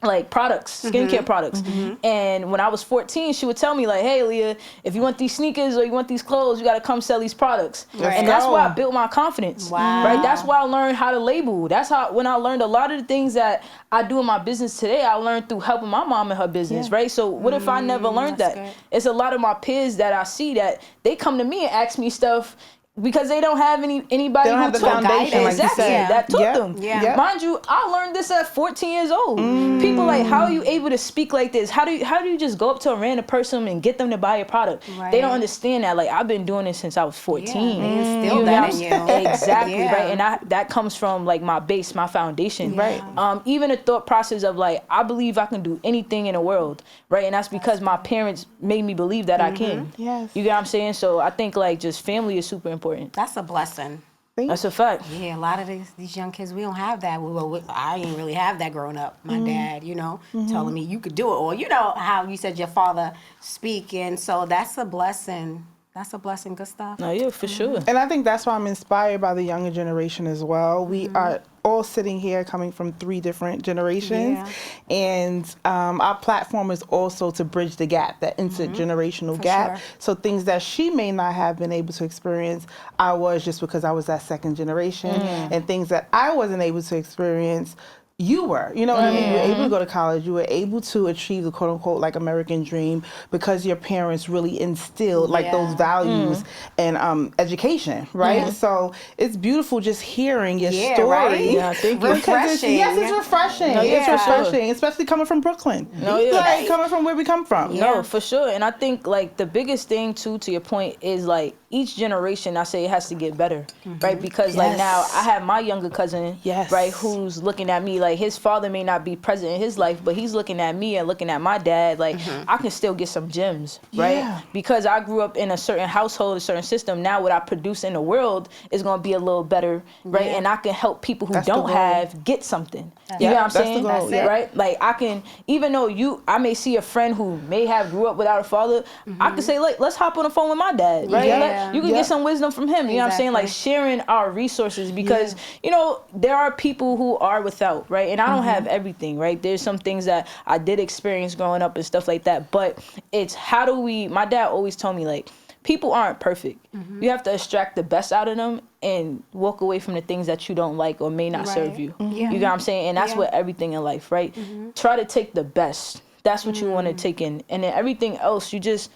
[SPEAKER 1] like products, skincare products. And when I was 14, she would tell me like, hey, Aaliyah, if you want these sneakers or you want these clothes, you got to come sell these products. And that's why I built my confidence, right? That's why I learned how to label. That's how, when I learned a lot of the things that I do in my business today, I learned through helping my mom in her business, right? So what if I never learned that?
[SPEAKER 4] good.
[SPEAKER 1] It's a lot of my peers that I see that they come to me and ask me stuff because they don't have anybody
[SPEAKER 2] They don't
[SPEAKER 1] who
[SPEAKER 2] have the
[SPEAKER 1] taught
[SPEAKER 2] foundation, like you
[SPEAKER 1] exactly
[SPEAKER 2] said.
[SPEAKER 1] that taught
[SPEAKER 2] Yep.
[SPEAKER 1] them.
[SPEAKER 4] Yeah.
[SPEAKER 1] Mind you, I learned this at 14 years old. People like, how are you able to speak like this? How do you just go up to a random person and get them to buy your product?
[SPEAKER 4] Right.
[SPEAKER 1] They don't understand that. Like, I've been doing this since I was 14.
[SPEAKER 4] They instilled
[SPEAKER 1] You know
[SPEAKER 4] that
[SPEAKER 1] what
[SPEAKER 4] in
[SPEAKER 1] I'm
[SPEAKER 4] you.
[SPEAKER 1] saying? Exactly,
[SPEAKER 4] Yeah.
[SPEAKER 1] right? And that comes from like my base, my foundation.
[SPEAKER 2] Right.
[SPEAKER 1] Even the thought process of like, I believe I can do anything in the world, right? And that's because my parents made me believe that I can.
[SPEAKER 2] Yes.
[SPEAKER 1] You get what I'm saying? So I think like just family is super important.
[SPEAKER 4] That's a blessing.
[SPEAKER 1] That's a fact.
[SPEAKER 4] Yeah, a lot of these young kids, we don't have that. I didn't really have that growing up. My dad, you know, telling me you could do it. Or, you know, how you said your father speaking. So that's a blessing. That's a blessing. Good stuff.
[SPEAKER 1] No, yeah, for sure.
[SPEAKER 2] And I think that's why I'm inspired by the younger generation as well. We are all sitting here coming from 3 different generations.
[SPEAKER 4] Yeah.
[SPEAKER 2] And our platform is also to bridge the gap, that intergenerational gap.
[SPEAKER 4] sure.
[SPEAKER 2] So things that she may not have been able to experience, I was, just because I was that second generation. And things that I wasn't able to experience, you were, you know what I mean? You were able to go to college. You were able to achieve the quote unquote like American dream because your parents really instilled like those values and education, right? So it's beautiful just hearing your story.
[SPEAKER 4] Right?
[SPEAKER 1] Yeah, thank you.
[SPEAKER 4] Refreshing.
[SPEAKER 2] It's refreshing.
[SPEAKER 1] No, yeah,
[SPEAKER 2] It's
[SPEAKER 1] for sure.
[SPEAKER 2] refreshing, especially coming from Brooklyn.
[SPEAKER 1] No, yeah.
[SPEAKER 2] Like coming from where we come from.
[SPEAKER 1] No, for sure. And I think like the biggest thing too, to your point, is like each generation, I say it has to get better, right? Because like now I have my younger cousin, right, who's looking at me like his father may not be present in his life, but he's looking at me and looking at my dad like I can still get some gems, right? Because I grew up in a certain household, a certain system. Now what I produce in the world is going to be a little better, right? And I can help people who don't have get something. You know what I'm saying?
[SPEAKER 2] That's the goal,
[SPEAKER 1] right? Like I can, even though I may see a friend who may have grew up without a father, I can say, like, let's hop on the phone with my dad, right? You can get some wisdom from him. You know what I'm saying? Like sharing our resources because, you know, there are people who are without, right? And I don't have everything, right? There's some things that I did experience growing up and stuff like that. But it's my dad always told me, like, people aren't perfect. You have to extract the best out of them and walk away from the things that you don't like or may not serve you.
[SPEAKER 4] Yeah.
[SPEAKER 1] You know what I'm saying? And that's what everything in life, right? Try to take the best. That's what you want to take in. And then everything else, you just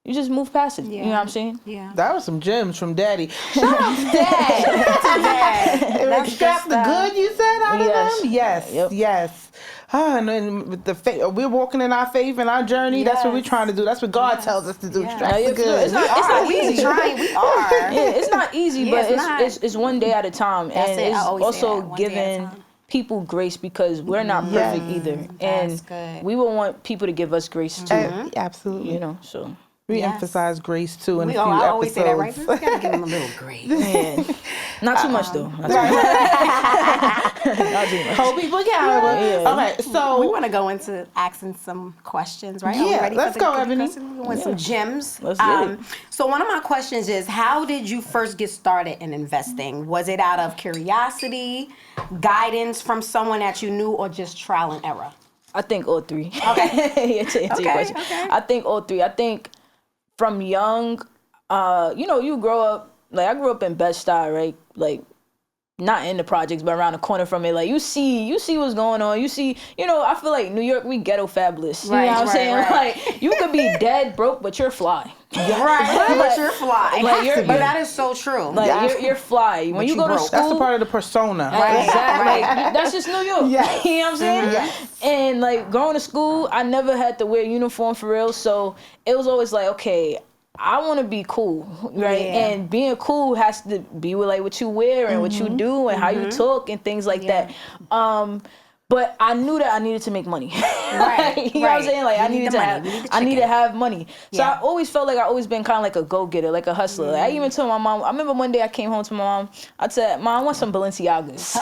[SPEAKER 1] move past it. You know what I'm saying?
[SPEAKER 4] Yeah.
[SPEAKER 2] That was some gems from Daddy.
[SPEAKER 4] Shout out to Dad.
[SPEAKER 2] Extract the good you said out of them? Yes.
[SPEAKER 1] Yep.
[SPEAKER 2] Yes. And then with the faith, we're walking in our faith and our journey. That's what we're trying to do. That's what God tells us to do. Extract the good.
[SPEAKER 1] It's not easy.
[SPEAKER 4] Trying. We are.
[SPEAKER 1] Yeah, it's not easy, but it's one day at a time.
[SPEAKER 4] That's
[SPEAKER 1] and
[SPEAKER 4] it.
[SPEAKER 1] it's
[SPEAKER 4] I always say
[SPEAKER 1] also
[SPEAKER 4] that, one day at a
[SPEAKER 1] giving
[SPEAKER 4] time.
[SPEAKER 1] people grace because we're not perfect either. And
[SPEAKER 4] good.
[SPEAKER 1] we will want people to give us grace too.
[SPEAKER 2] Absolutely.
[SPEAKER 1] You know, so.
[SPEAKER 2] We emphasize grace too in a few
[SPEAKER 4] I
[SPEAKER 2] episodes.
[SPEAKER 4] always say that, right? We just gotta give them a little grace.
[SPEAKER 1] Man. Not too much though. Not too much.
[SPEAKER 2] Hold people accountable.
[SPEAKER 1] Yeah.
[SPEAKER 2] Okay, so
[SPEAKER 4] We want to go into asking some questions, right? Are we
[SPEAKER 2] Yeah,
[SPEAKER 4] ready
[SPEAKER 2] let's
[SPEAKER 4] for the
[SPEAKER 2] go, Ebony.
[SPEAKER 4] questions? We want some gems.
[SPEAKER 1] Let's get it.
[SPEAKER 4] So one of my questions is, how did you first get started in investing? Was it out of curiosity, guidance from someone that you knew, or just trial and error?
[SPEAKER 1] I think all three.
[SPEAKER 4] Okay.
[SPEAKER 1] To answer your question.
[SPEAKER 4] Okay.
[SPEAKER 1] I think all three. I think from young, you grow up, like I grew up in Bed-Stuy, right? Like not in the projects, but around the corner from it. Like you see what's going on. You see, I feel like New York, we ghetto fabulous. You know what I'm saying?
[SPEAKER 4] Right.
[SPEAKER 1] Like you could be dead broke, but you're fly.
[SPEAKER 4] Right, but you're fly.
[SPEAKER 1] Like,
[SPEAKER 4] But that is so true.
[SPEAKER 1] Like you're fly. When you go to
[SPEAKER 4] broke.
[SPEAKER 1] school,
[SPEAKER 2] that's a part of the persona.
[SPEAKER 1] right, exactly. Like, that's just New York.
[SPEAKER 2] Yes.
[SPEAKER 1] You know what I'm saying?
[SPEAKER 2] Yes.
[SPEAKER 1] And like going to school, I never had to wear a uniform for real. So it was always like, okay, I want to be cool, right?
[SPEAKER 4] Yeah.
[SPEAKER 1] And being cool has to be with like what you wear and what you do and how you talk and things like that. But I knew that I needed to make money.
[SPEAKER 4] Right.
[SPEAKER 1] You know what I'm saying? Like I needed to have money. So
[SPEAKER 4] Yeah.
[SPEAKER 1] I always felt like I always been kind of like a go-getter, like a hustler. Like, I even told my mom, I remember one day I came home to my mom, I said, Mom, I want some Balenciagas.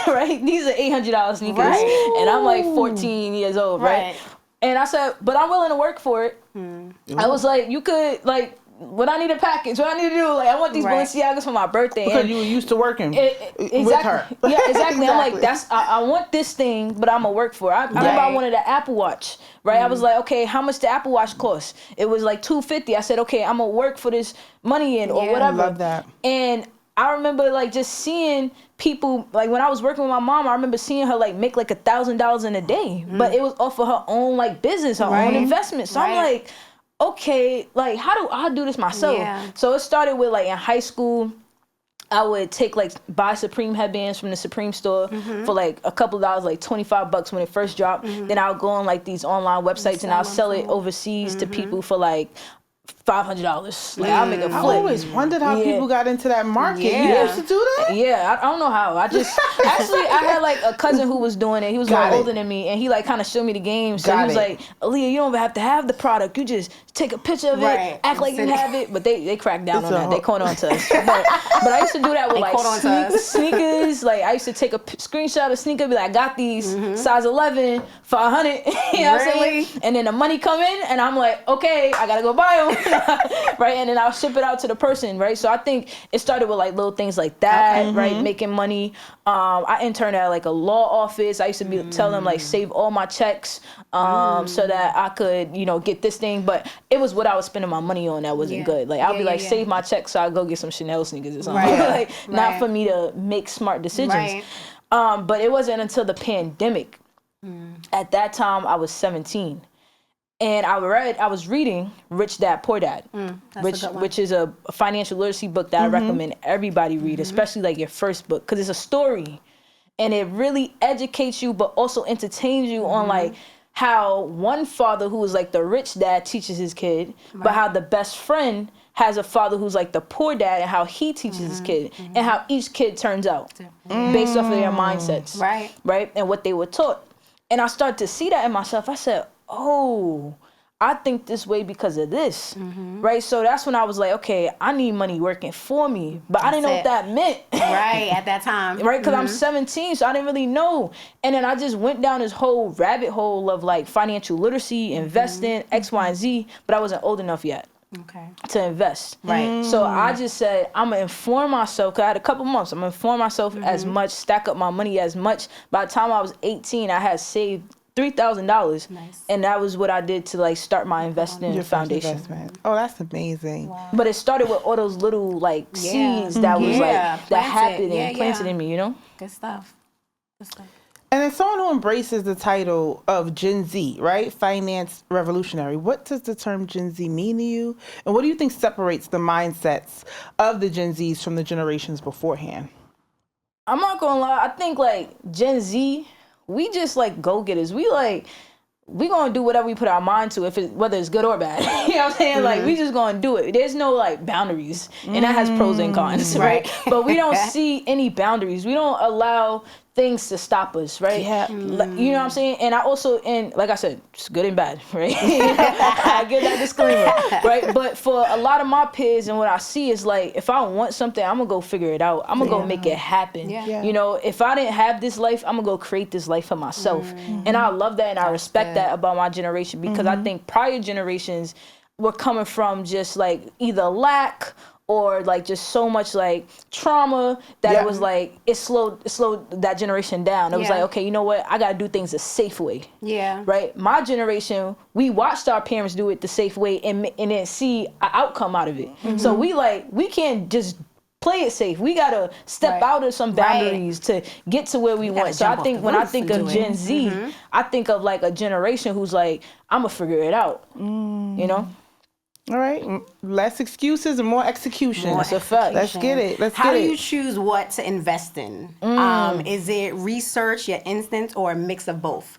[SPEAKER 1] Right? These are $800 sneakers.
[SPEAKER 4] Right.
[SPEAKER 1] And I'm like 14 years old, right? And I said, but I'm willing to work for it. I was like, you could, like, what I need a package, what I need to do, like, I want these Balenciagas for my birthday.
[SPEAKER 2] Because
[SPEAKER 1] and
[SPEAKER 2] you were used to working
[SPEAKER 1] exactly.
[SPEAKER 2] with her.
[SPEAKER 1] Yeah, exactly. I'm like,
[SPEAKER 2] Exactly.
[SPEAKER 1] I want this thing, but I'm gonna work for it. I remember I wanted an Apple Watch, right? I was like, okay, how much the Apple Watch cost? It was like $250. I said, okay, I'm gonna work for this money in or whatever.
[SPEAKER 2] I love that.
[SPEAKER 1] And I remember like just seeing people, like when I was working with my mom, I remember seeing her like make like $1,000 in a day, but it was off of her own like business, her own investment. So I'm like, okay, like how do I do this myself?
[SPEAKER 4] Yeah.
[SPEAKER 1] So it started with like in high school, I would buy Supreme headbands from the Supreme store for like a couple of dollars, like $25 when it first dropped. Then I'll go on like these online websites and I'll sell it overseas to people for like $500. Like I'll make a flip.
[SPEAKER 2] I always wondered how people got into that market. You used to do that?
[SPEAKER 1] Yeah, I don't know how. I just actually I had like a cousin who was doing it. He was
[SPEAKER 2] Got it.
[SPEAKER 1] older than me, and he like kind of showed me the game. So
[SPEAKER 2] Got
[SPEAKER 1] he was
[SPEAKER 2] it.
[SPEAKER 1] like, Aaliyah, you don't even have to have the product. You just take a picture of it, act like you have it. But they cracked down on that. They caught on to us. But I used to do that with like sneakers. Like I used to take a screenshot of sneaker, be like, I got these size 11 for $100. You know what I'm saying? And then the money come in, and I'm like, okay, I gotta go buy them. Right, and then I'll ship it out to the person, right? So I think it started with like little things like that, right? Making money. I interned at like a law office. I used to tell them like save all my checks so that I could, get this thing. But it was what I was spending my money on that wasn't good. Like I'll be like, save my checks so I go get some Chanel sneakers or something. Like not for me to make smart decisions. But it wasn't until the pandemic. At that time, I was 17. And I was reading Rich Dad, Poor Dad, which is a financial literacy book that I recommend everybody read, especially like your first book, because it's a story, and it really educates you, but also entertains you on like how one father who is like the rich dad teaches his kid, but how the best friend has a father who's like the poor dad and how he teaches his kid, and how each kid turns out based off of their mindsets, right, and what they were taught. And I started to see that in myself. I said, oh, I think this way because of this, right? So that's when I was like, okay, I need money working for me, but I didn't know what that meant.
[SPEAKER 4] Right, at that time.
[SPEAKER 1] Right, because I'm 17, so I didn't really know. And then I just went down this whole rabbit hole of like financial literacy, investing, X, Y, and Z, but I wasn't old enough yet. To invest.
[SPEAKER 4] Right.
[SPEAKER 1] So I just said, I'm going to inform myself, because I had a couple months. I'm going to inform myself as much, stack up my money as much. By the time I was 18, I had saved $3,000.
[SPEAKER 4] Nice.
[SPEAKER 1] And that was what I did to like start my investing
[SPEAKER 2] Your first
[SPEAKER 1] foundation.
[SPEAKER 2] investment. Oh, that's amazing.
[SPEAKER 4] Wow.
[SPEAKER 1] But it started with all those little like seeds that was like that
[SPEAKER 4] planted.
[SPEAKER 1] happened and planted in me, you know?
[SPEAKER 4] Good stuff. Good stuff.
[SPEAKER 2] And as someone who embraces the title of Gen Z, right? Finance revolutionary, what does the term Gen Z mean to you? And what do you think separates the mindsets of the Gen Zs from the generations beforehand?
[SPEAKER 1] I'm not gonna lie, I think like Gen Z, we just like go-getters. We gonna do whatever we put our mind to, whether it's good or bad. You know what I'm saying? Like we just gonna do it. There's no like boundaries, and that has pros and cons, right? But we don't see any boundaries. We don't allow things to stop us, right?
[SPEAKER 2] Yeah.
[SPEAKER 1] Like, you know what I'm saying? And I also, and like I said, it's good and bad, right? I give that disclaimer, right? But for a lot of my peers and what I see is like, if I want something, I'm gonna go figure it out. I'm gonna go make it happen.
[SPEAKER 4] Yeah.
[SPEAKER 1] You know, if I didn't have this life, I'm gonna go create this life for myself. And I love that and I respect that about my generation, because I think prior generations were coming from just like either lack or like just so much like trauma that it was like it slowed that generation down. It was like, okay, you know what, I gotta do things a safe way. Right? My generation, we watched our parents do it the safe way and then see an outcome out of it. So we can't just play it safe. We gotta step out of some boundaries to get to where we want. So I think when I think of Gen Z, I think of like a generation who's like, I'm gonna figure it out. You know?
[SPEAKER 2] All right, less excuses and more execution.
[SPEAKER 1] That's a fact.
[SPEAKER 2] Let's get it.
[SPEAKER 4] How do you choose what to invest in? Is it research, your instinct, or a mix of both?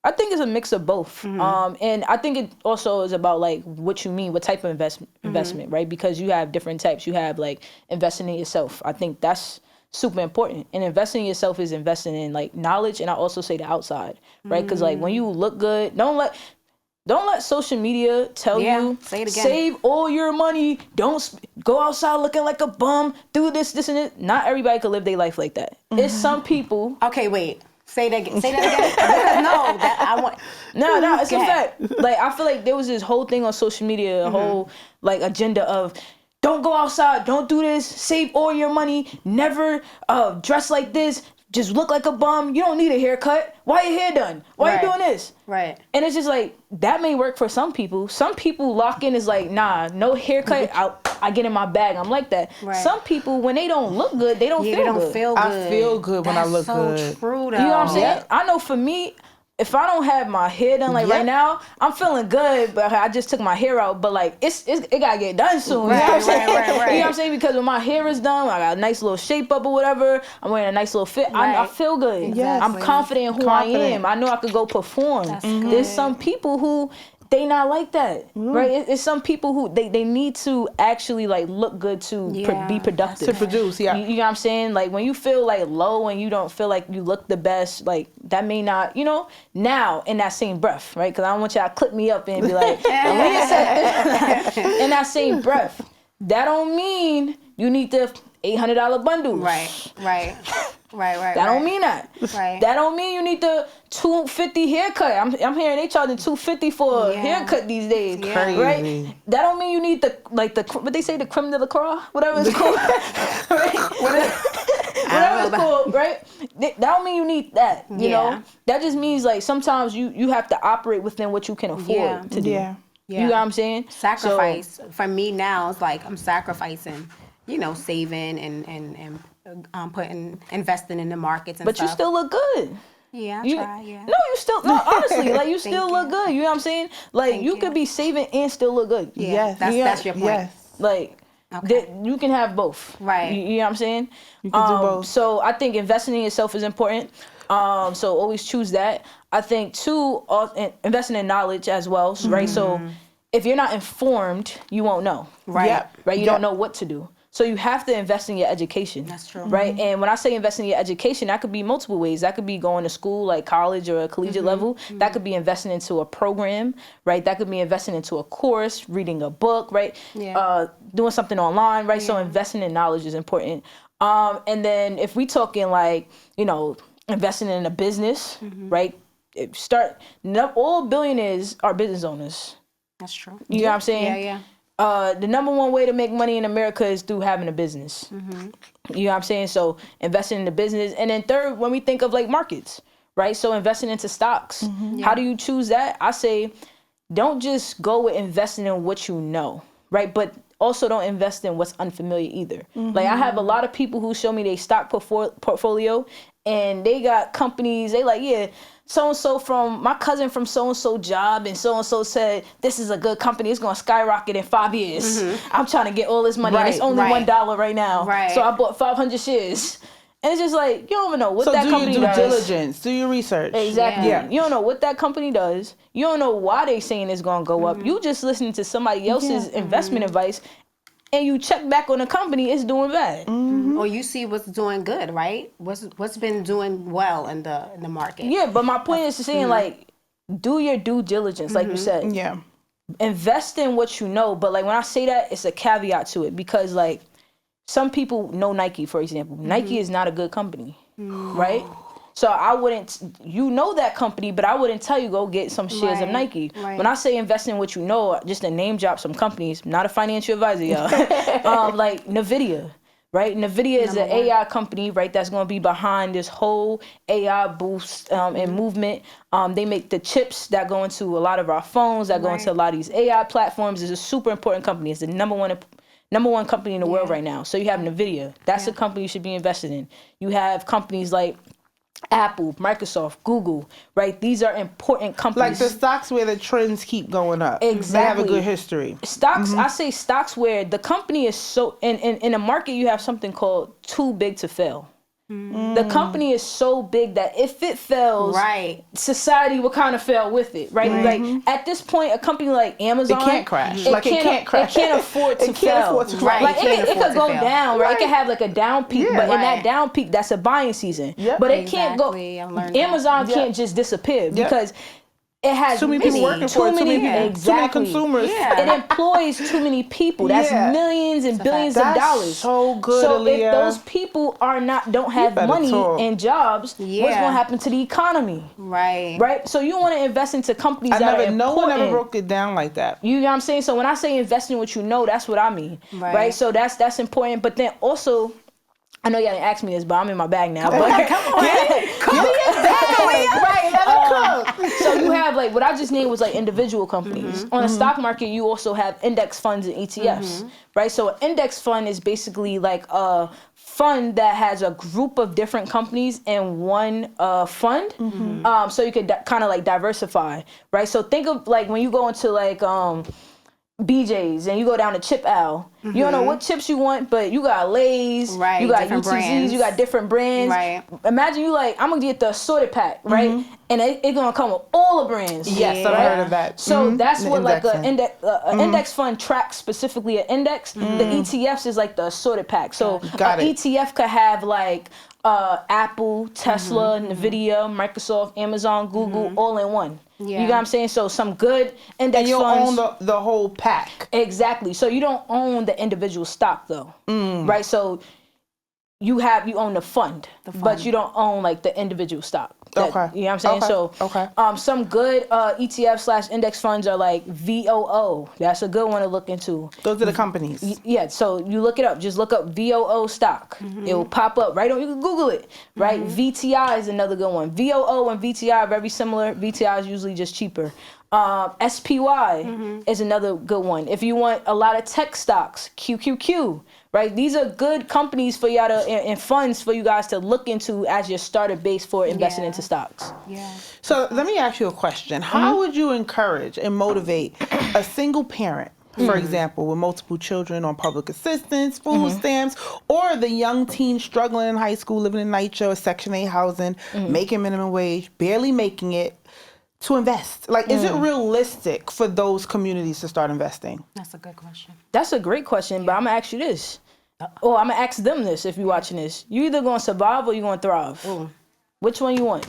[SPEAKER 1] I think it's a mix of both. And I think it also is about like what you mean, what type of investment, right? Because you have different types. You have like investing in yourself. I think that's super important. And investing in yourself is investing in like knowledge, and I also say the outside, right? Because like when you look good, don't let social media tell you,
[SPEAKER 4] say it again,
[SPEAKER 1] save all your money, don't go outside looking like a bum, do this, and it. Not everybody can live their life like that. It's some people.
[SPEAKER 4] Okay, wait. Say that again. No, that I want.
[SPEAKER 1] No, it's a fact. Like, I feel like there was this whole thing on social media, a whole like agenda of don't go outside, don't do this, save all your money, never dress like this, just look like a bum. You don't need a haircut. Why your hair done? Why you doing this?
[SPEAKER 4] Right.
[SPEAKER 1] And it's just like, that may work for some people. Some people lock in is like, nah, no haircut. I get in my bag. I'm like that.
[SPEAKER 4] Right.
[SPEAKER 1] Some people, when they don't look good, they don't feel good.
[SPEAKER 2] I feel good when I look good.
[SPEAKER 4] That's so true, though.
[SPEAKER 1] You know what I'm saying? I know for me, if I don't have my hair done like right now, I'm feeling good, but I just took my hair out. But like it gotta get done soon.
[SPEAKER 4] Right,
[SPEAKER 1] you know what I'm saying?
[SPEAKER 4] right.
[SPEAKER 1] You know what I'm saying? Because when my hair is done, I got a nice little shape up or whatever. I'm wearing a nice little fit. I feel good.
[SPEAKER 4] Exactly.
[SPEAKER 1] I'm confident in who I am. I know I could go perform. There's some people who they not like that, right? It's some people who they need to actually like look good to be productive,
[SPEAKER 2] to produce.
[SPEAKER 1] You know what I'm saying? Like when you feel like low and you don't feel like you look the best, like that may not, you know. Now in that same breath, right? Because I don't want y'all to clip me up and be like, Aaliyah said, in that same breath, that don't mean you need the $800 bundle.
[SPEAKER 4] Right.
[SPEAKER 1] That don't mean that.
[SPEAKER 4] Right.
[SPEAKER 1] That don't mean you need the $250 haircut. I'm hearing they charging $250 for a haircut these days.
[SPEAKER 2] Crazy.
[SPEAKER 1] Right? That don't mean you need the what they say, the creme de la croix, whatever it's called. Right? Whatever it's called, right? That don't mean you need that. You know? That just means like sometimes you have to operate within what you can afford to do. You know what I'm saying?
[SPEAKER 4] Sacrifice. So, for me now, it's like I'm sacrificing, you know, saving and investing in the markets and
[SPEAKER 1] but
[SPEAKER 4] stuff.
[SPEAKER 1] you still look good.
[SPEAKER 4] Yeah,
[SPEAKER 1] You-
[SPEAKER 4] try, yeah.
[SPEAKER 1] No, you still, no, honestly, like you still
[SPEAKER 4] you.
[SPEAKER 1] look good. You know what I'm saying? Like you could be saving and still look good.
[SPEAKER 4] Yeah, that's your point.
[SPEAKER 2] Yes.
[SPEAKER 1] Like you can have both.
[SPEAKER 4] Right.
[SPEAKER 1] You know what I'm saying?
[SPEAKER 2] You can do both.
[SPEAKER 1] So I think investing in yourself is important. So always choose that. I think too, investing in knowledge as well, right? So if you're not informed, you won't know.
[SPEAKER 4] Right.
[SPEAKER 2] Yep.
[SPEAKER 1] Right? You don't know what to do. So you have to invest in your education.
[SPEAKER 4] That's true.
[SPEAKER 1] Right? And when I say invest in your education, that could be multiple ways. That could be going to school, like college or a collegiate level. That could be investing into a program, right? That could be investing into a course, reading a book, right?
[SPEAKER 4] Yeah.
[SPEAKER 1] Doing something online, right? So investing in knowledge is important. And then if we talking like, you know, investing in a business, right? All billionaires are business owners.
[SPEAKER 4] That's true.
[SPEAKER 1] You know what I'm saying?
[SPEAKER 4] Yeah.
[SPEAKER 1] The number one way to make money in America is through having a business. You know what I'm saying? So investing in the business. And then third, when we think of like markets, right? So investing into stocks. How do you choose that? I say, don't just go with investing in what you know, right? But also don't invest in what's unfamiliar either. Like I have a lot of people who show me their stock portfolio, and they got companies, they like, yeah, so-and-so from, my cousin from so-and-so job, and so-and-so said, this is a good company, it's gonna skyrocket in 5 years. I'm trying to get all this money, and it's only $1 right now. So I bought 500 shares. And it's just like, you don't even know what that company does.
[SPEAKER 2] So do your due diligence, do your research.
[SPEAKER 1] Exactly. Yeah. You don't know what that company does. You don't know why they saying it's going to go up. You just listening to somebody else's investment advice, and you check back on the company, it's doing bad.
[SPEAKER 4] Or you see what's doing good, right? What's been doing well in the market.
[SPEAKER 1] Yeah, but my point is to saying, like, do your due diligence, like you said.
[SPEAKER 2] Yeah.
[SPEAKER 1] Invest in what you know, but like when I say that, it's a caveat to it, because like, some people know Nike, for example. Nike is not a good company, right? So I wouldn't, you know that company, but I wouldn't tell you go get some shares of Nike. When I say invest in what you know, just to name drop some companies, not a financial advisor, y'all. Like NVIDIA, right? NVIDIA is an AI company, right? That's going to be behind this whole AI boost and movement. They make the chips that go into a lot of our phones, that go into a lot of these AI platforms. It's a super important company. It's the number one company in the world right now. So you have NVIDIA. That's a company you should be invested in. You have companies like Apple, Microsoft, Google, right? These are important companies.
[SPEAKER 2] Like the stocks where the trends keep going up.
[SPEAKER 1] Exactly.
[SPEAKER 2] They have a good history.
[SPEAKER 1] Stocks, I say stocks where the company is so, in a market you have something called too big to fail. The company is so big that if it fails, society will kind of fail with it, right? Like at this point, a company like Amazon,
[SPEAKER 2] it can't crash.
[SPEAKER 1] It can't afford to fail. Like it could go down, right? It could have like a down peak, but in that down peak, that's a buying season. But it can't go. Amazon can't just disappear because it has
[SPEAKER 2] too many people working for it. Too many consumers.
[SPEAKER 1] It employs too many people. That's millions and billions of dollars.
[SPEAKER 2] So good,
[SPEAKER 1] so
[SPEAKER 2] Aaliyah.
[SPEAKER 1] if those people don't have money and jobs, what's going to happen to the economy? Right. So you want to invest into companies that are important.
[SPEAKER 2] No one ever broke it down like that.
[SPEAKER 1] You know what I'm saying? So when I say invest in what you know, that's what I mean. Right. So that's important. But then also, I know y'all didn't ask me this, but I'm in my bag now. Come on. So you have like what I just named was like individual companies. On the stock market, you also have index funds and ETFs, right? So an index fund is basically like a fund that has a group of different companies in one fund. So you could kind of like diversify, right? So think of like when you go into like BJ's and you go down to Chip Al. You don't know what chips you want, but you got Lay's, you got UTZs, brands. You got different brands. Imagine you like, I'm gonna get the assorted pack, right? And it gonna come with all the brands.
[SPEAKER 2] Yes, I've heard of that.
[SPEAKER 1] So that's what like an index fund tracks specifically an index. The ETFs is like the assorted pack. So an ETF could have like Apple, Tesla, NVIDIA, Microsoft, Amazon, Google, all in one. You know what I'm saying? So some good index funds.
[SPEAKER 2] And you own the whole pack.
[SPEAKER 1] Exactly. So you don't own the individual stock though, right? So you own the fund, but you don't own like the individual stock. You know what I'm saying? So some good ETF/index funds are like VOO. That's a good one to look into.
[SPEAKER 2] Those are the companies.
[SPEAKER 1] Yeah. So you look it up. Just look up VOO stock. It will pop up right on. You can Google it. Right. VTI is another good one. VOO and VTI are very similar. VTI is usually just cheaper. SPY is another good one. If you want a lot of tech stocks, QQQ. Right, these are good companies for y'all to and funds for you guys to look into as your starter base for investing into stocks.
[SPEAKER 2] So let me ask you a question. How would you encourage and motivate a single parent, for example, with multiple children on public assistance, food stamps, or the young teen struggling in high school, living in NYCHA, Section 8 housing, making minimum wage, barely making it, to invest? Like, is it realistic for those communities to start investing?
[SPEAKER 4] That's a good question.
[SPEAKER 1] That's a great question, but I'm going to ask you this. Or I'm going to ask them this if you're watching this. You either going to survive or you're going to thrive. Which one you want?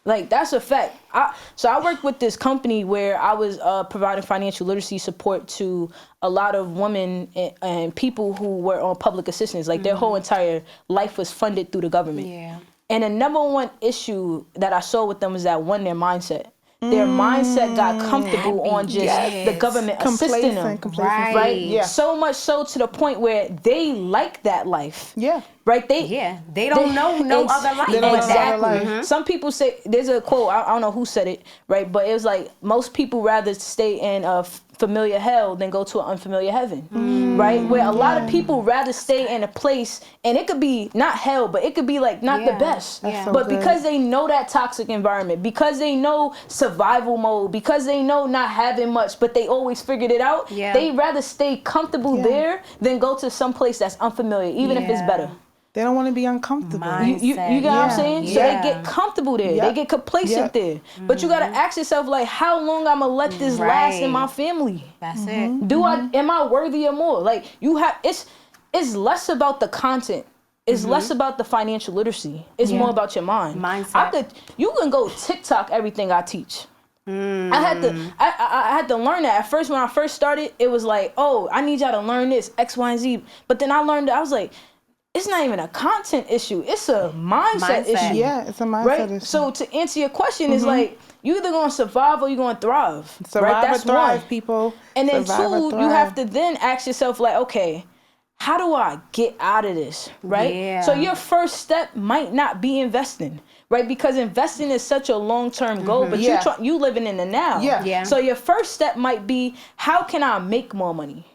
[SPEAKER 1] Like, that's a fact. So I worked with this company where I was providing financial literacy support to a lot of women and people who were on public assistance. Like, their whole entire life was funded through the government. And the number one issue that I saw with them was that, one, their mindset. Their mindset got comfortable on just the government assisting them.
[SPEAKER 2] Right?
[SPEAKER 1] So much so to the point where they like that life. right?
[SPEAKER 4] They don't know no other life.
[SPEAKER 2] They don't know
[SPEAKER 1] Exactly.
[SPEAKER 2] other life.
[SPEAKER 1] Some people say, there's a quote, I don't know who said it, right? But it was like, most people rather stay in a familiar hell than go to an unfamiliar heaven, right? Where a lot of people rather stay in a place, and it could be not hell, but it could be like not the best.
[SPEAKER 2] So
[SPEAKER 1] But
[SPEAKER 2] good.
[SPEAKER 1] because they know that toxic environment, because they know survival mode, because they know not having much, but they always figured it out, they rather stay comfortable there than go to some place that's unfamiliar, even if it's better.
[SPEAKER 2] They don't want to be uncomfortable.
[SPEAKER 1] You get what I'm saying? So they get comfortable there. They get complacent there. But you got to ask yourself, like, how long I'm going to let this last in my family?
[SPEAKER 4] That's it.
[SPEAKER 1] Am I worthy of more? Like, it's less about the content. It's less about the financial literacy. It's more about your mind.
[SPEAKER 4] Mindset.
[SPEAKER 1] You can go TikTok everything I teach. I had to learn that. At first, when I first started, it was like, oh, I need y'all to learn this, X, Y, and Z. But then I learned that I was like, it's not even a content issue. It's a mindset issue.
[SPEAKER 2] Yeah, it's a mindset
[SPEAKER 1] right?
[SPEAKER 2] issue.
[SPEAKER 1] So to answer your question, is like, you either going to survive or you're going to thrive.
[SPEAKER 2] Survive
[SPEAKER 1] right? That's
[SPEAKER 2] or thrive,
[SPEAKER 1] one.
[SPEAKER 2] people.
[SPEAKER 1] And then
[SPEAKER 2] Survive or
[SPEAKER 1] two,
[SPEAKER 2] thrive.
[SPEAKER 1] you have to then ask yourself, like, okay, how do I get out of this, right?
[SPEAKER 4] Yeah.
[SPEAKER 1] So your first step might not be investing, right? Because investing is such a long-term goal, but you living in the now.
[SPEAKER 2] Yeah.
[SPEAKER 1] So your first step might be, how can I make more money?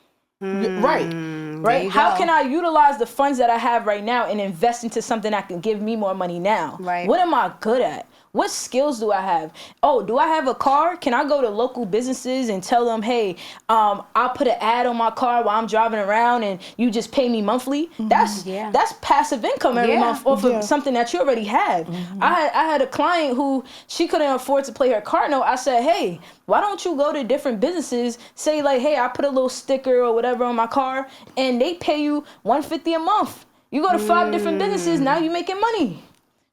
[SPEAKER 1] Right? How can I utilize the funds that I have right now and invest into something that can give me more money now?
[SPEAKER 4] Right.
[SPEAKER 1] What am I good at? What skills do I have? Oh, do I have a car? Can I go to local businesses and tell them, hey, I'll put an ad on my car while I'm driving around and you just pay me monthly? That's passive income every month off of something that you already have. I had a client who, she couldn't afford to pay her car note. I said, hey, why don't you go to different businesses, say like, hey, I put a little sticker or whatever on my car, and they pay you $150 a month. You go to 5 different businesses, now you're making money.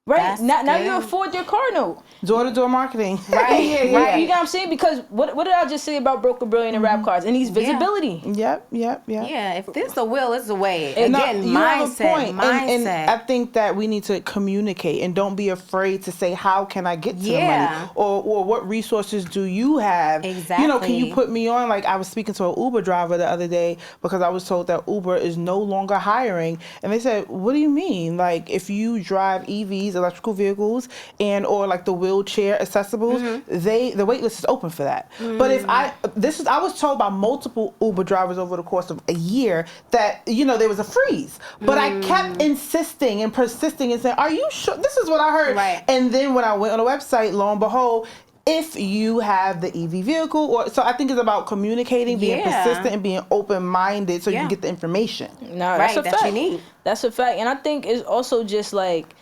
[SPEAKER 1] Right? Now you afford your car note.
[SPEAKER 2] Door-to-door marketing.
[SPEAKER 1] Right. Right. You know what I'm saying? Because what did I just say about Broker Brilliant and rap cards? And these visibility.
[SPEAKER 2] Yep.
[SPEAKER 4] Yeah, if there's a will, it's a way.
[SPEAKER 2] And
[SPEAKER 4] Again,
[SPEAKER 2] you have a
[SPEAKER 4] mindset.
[SPEAKER 2] point. And I think that we need to communicate and don't be afraid to say, how can I get to the money? Or what resources do you have?
[SPEAKER 4] Exactly.
[SPEAKER 2] You know, can you put me on? Like, I was speaking to an Uber driver the other day because I was told that Uber is no longer hiring. And they said, what do you mean? Like, if you drive EVs, electrical vehicles, or like the wheelchair accessibles, the wait list is open for that. But if I was told by multiple Uber drivers over the course of a year that, you know, there was a freeze. But I kept insisting and persisting and saying, are you sure? This is what I heard.
[SPEAKER 4] Right.
[SPEAKER 2] And then when I went on the website, lo and behold, if you have the EV vehicle, so I think it's about communicating, being persistent, and being open-minded so you can get the information.
[SPEAKER 1] No, that's a fact.
[SPEAKER 4] You need.
[SPEAKER 1] That's a fact. And I think it's also just like,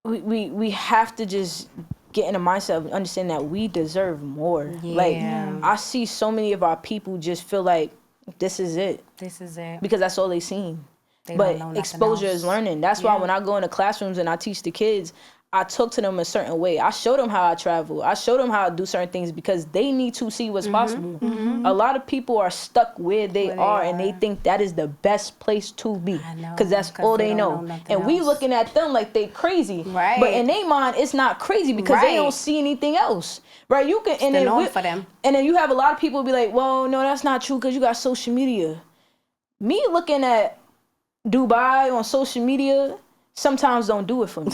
[SPEAKER 1] we have to just get in a mindset of understanding that we deserve more. Like, I see so many of our people just feel like this is it.
[SPEAKER 4] This is it.
[SPEAKER 1] Because that's all they seen.
[SPEAKER 4] They don't know
[SPEAKER 1] But
[SPEAKER 4] nothing
[SPEAKER 1] exposure
[SPEAKER 4] else.
[SPEAKER 1] is learning. That's why when I go into classrooms and I teach the kids, I talk to them a certain way. I show them how I travel. I show them how I do certain things because they need to see what's possible. A lot of people are stuck where they are and they think that is the best place to be because that's all they know. And we looking at them like they crazy.
[SPEAKER 4] Right.
[SPEAKER 1] But in their mind, it's not crazy because they don't see anything else. Right? You can, and then
[SPEAKER 4] for them.
[SPEAKER 1] And then you have a lot of people be like, well, no, that's not true because you got social media. Me looking at Dubai on social media sometimes don't do it for me.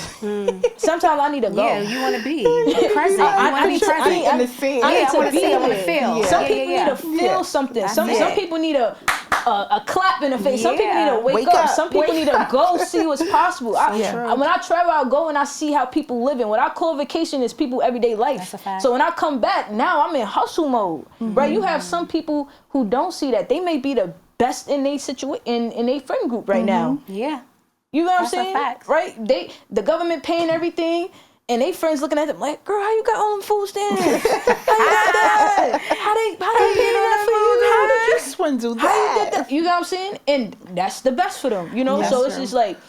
[SPEAKER 1] Sometimes I need to go.
[SPEAKER 4] Yeah, you want to be present.
[SPEAKER 1] I need to
[SPEAKER 4] present.
[SPEAKER 1] be
[SPEAKER 2] in the scene.
[SPEAKER 1] I need to
[SPEAKER 4] I want to
[SPEAKER 1] be
[SPEAKER 4] see. I want to
[SPEAKER 1] there.
[SPEAKER 4] feel.
[SPEAKER 2] Yeah.
[SPEAKER 1] Some people need to feel something. Some people need a clap in the face. Some people need to wake up. Some people need to go see what's possible. When I travel, I go and I see how people living. What I call vacation is people everyday life.
[SPEAKER 4] That's a fact.
[SPEAKER 1] So when I come back, now I'm in hustle mode. Right? You have some people who don't see that. They may be the best in their in their friend group right now.
[SPEAKER 4] Yeah.
[SPEAKER 1] You know what I'm
[SPEAKER 4] That's a
[SPEAKER 1] saying?
[SPEAKER 4] fact.
[SPEAKER 1] Right? The government paying everything, and they friends looking at them like, girl, how you got all them food stamps? How you got that? How they paying that for you?
[SPEAKER 2] How did you swindle that?
[SPEAKER 1] How you did that? You know what I'm saying? And that's the best for them, you know? So it's just like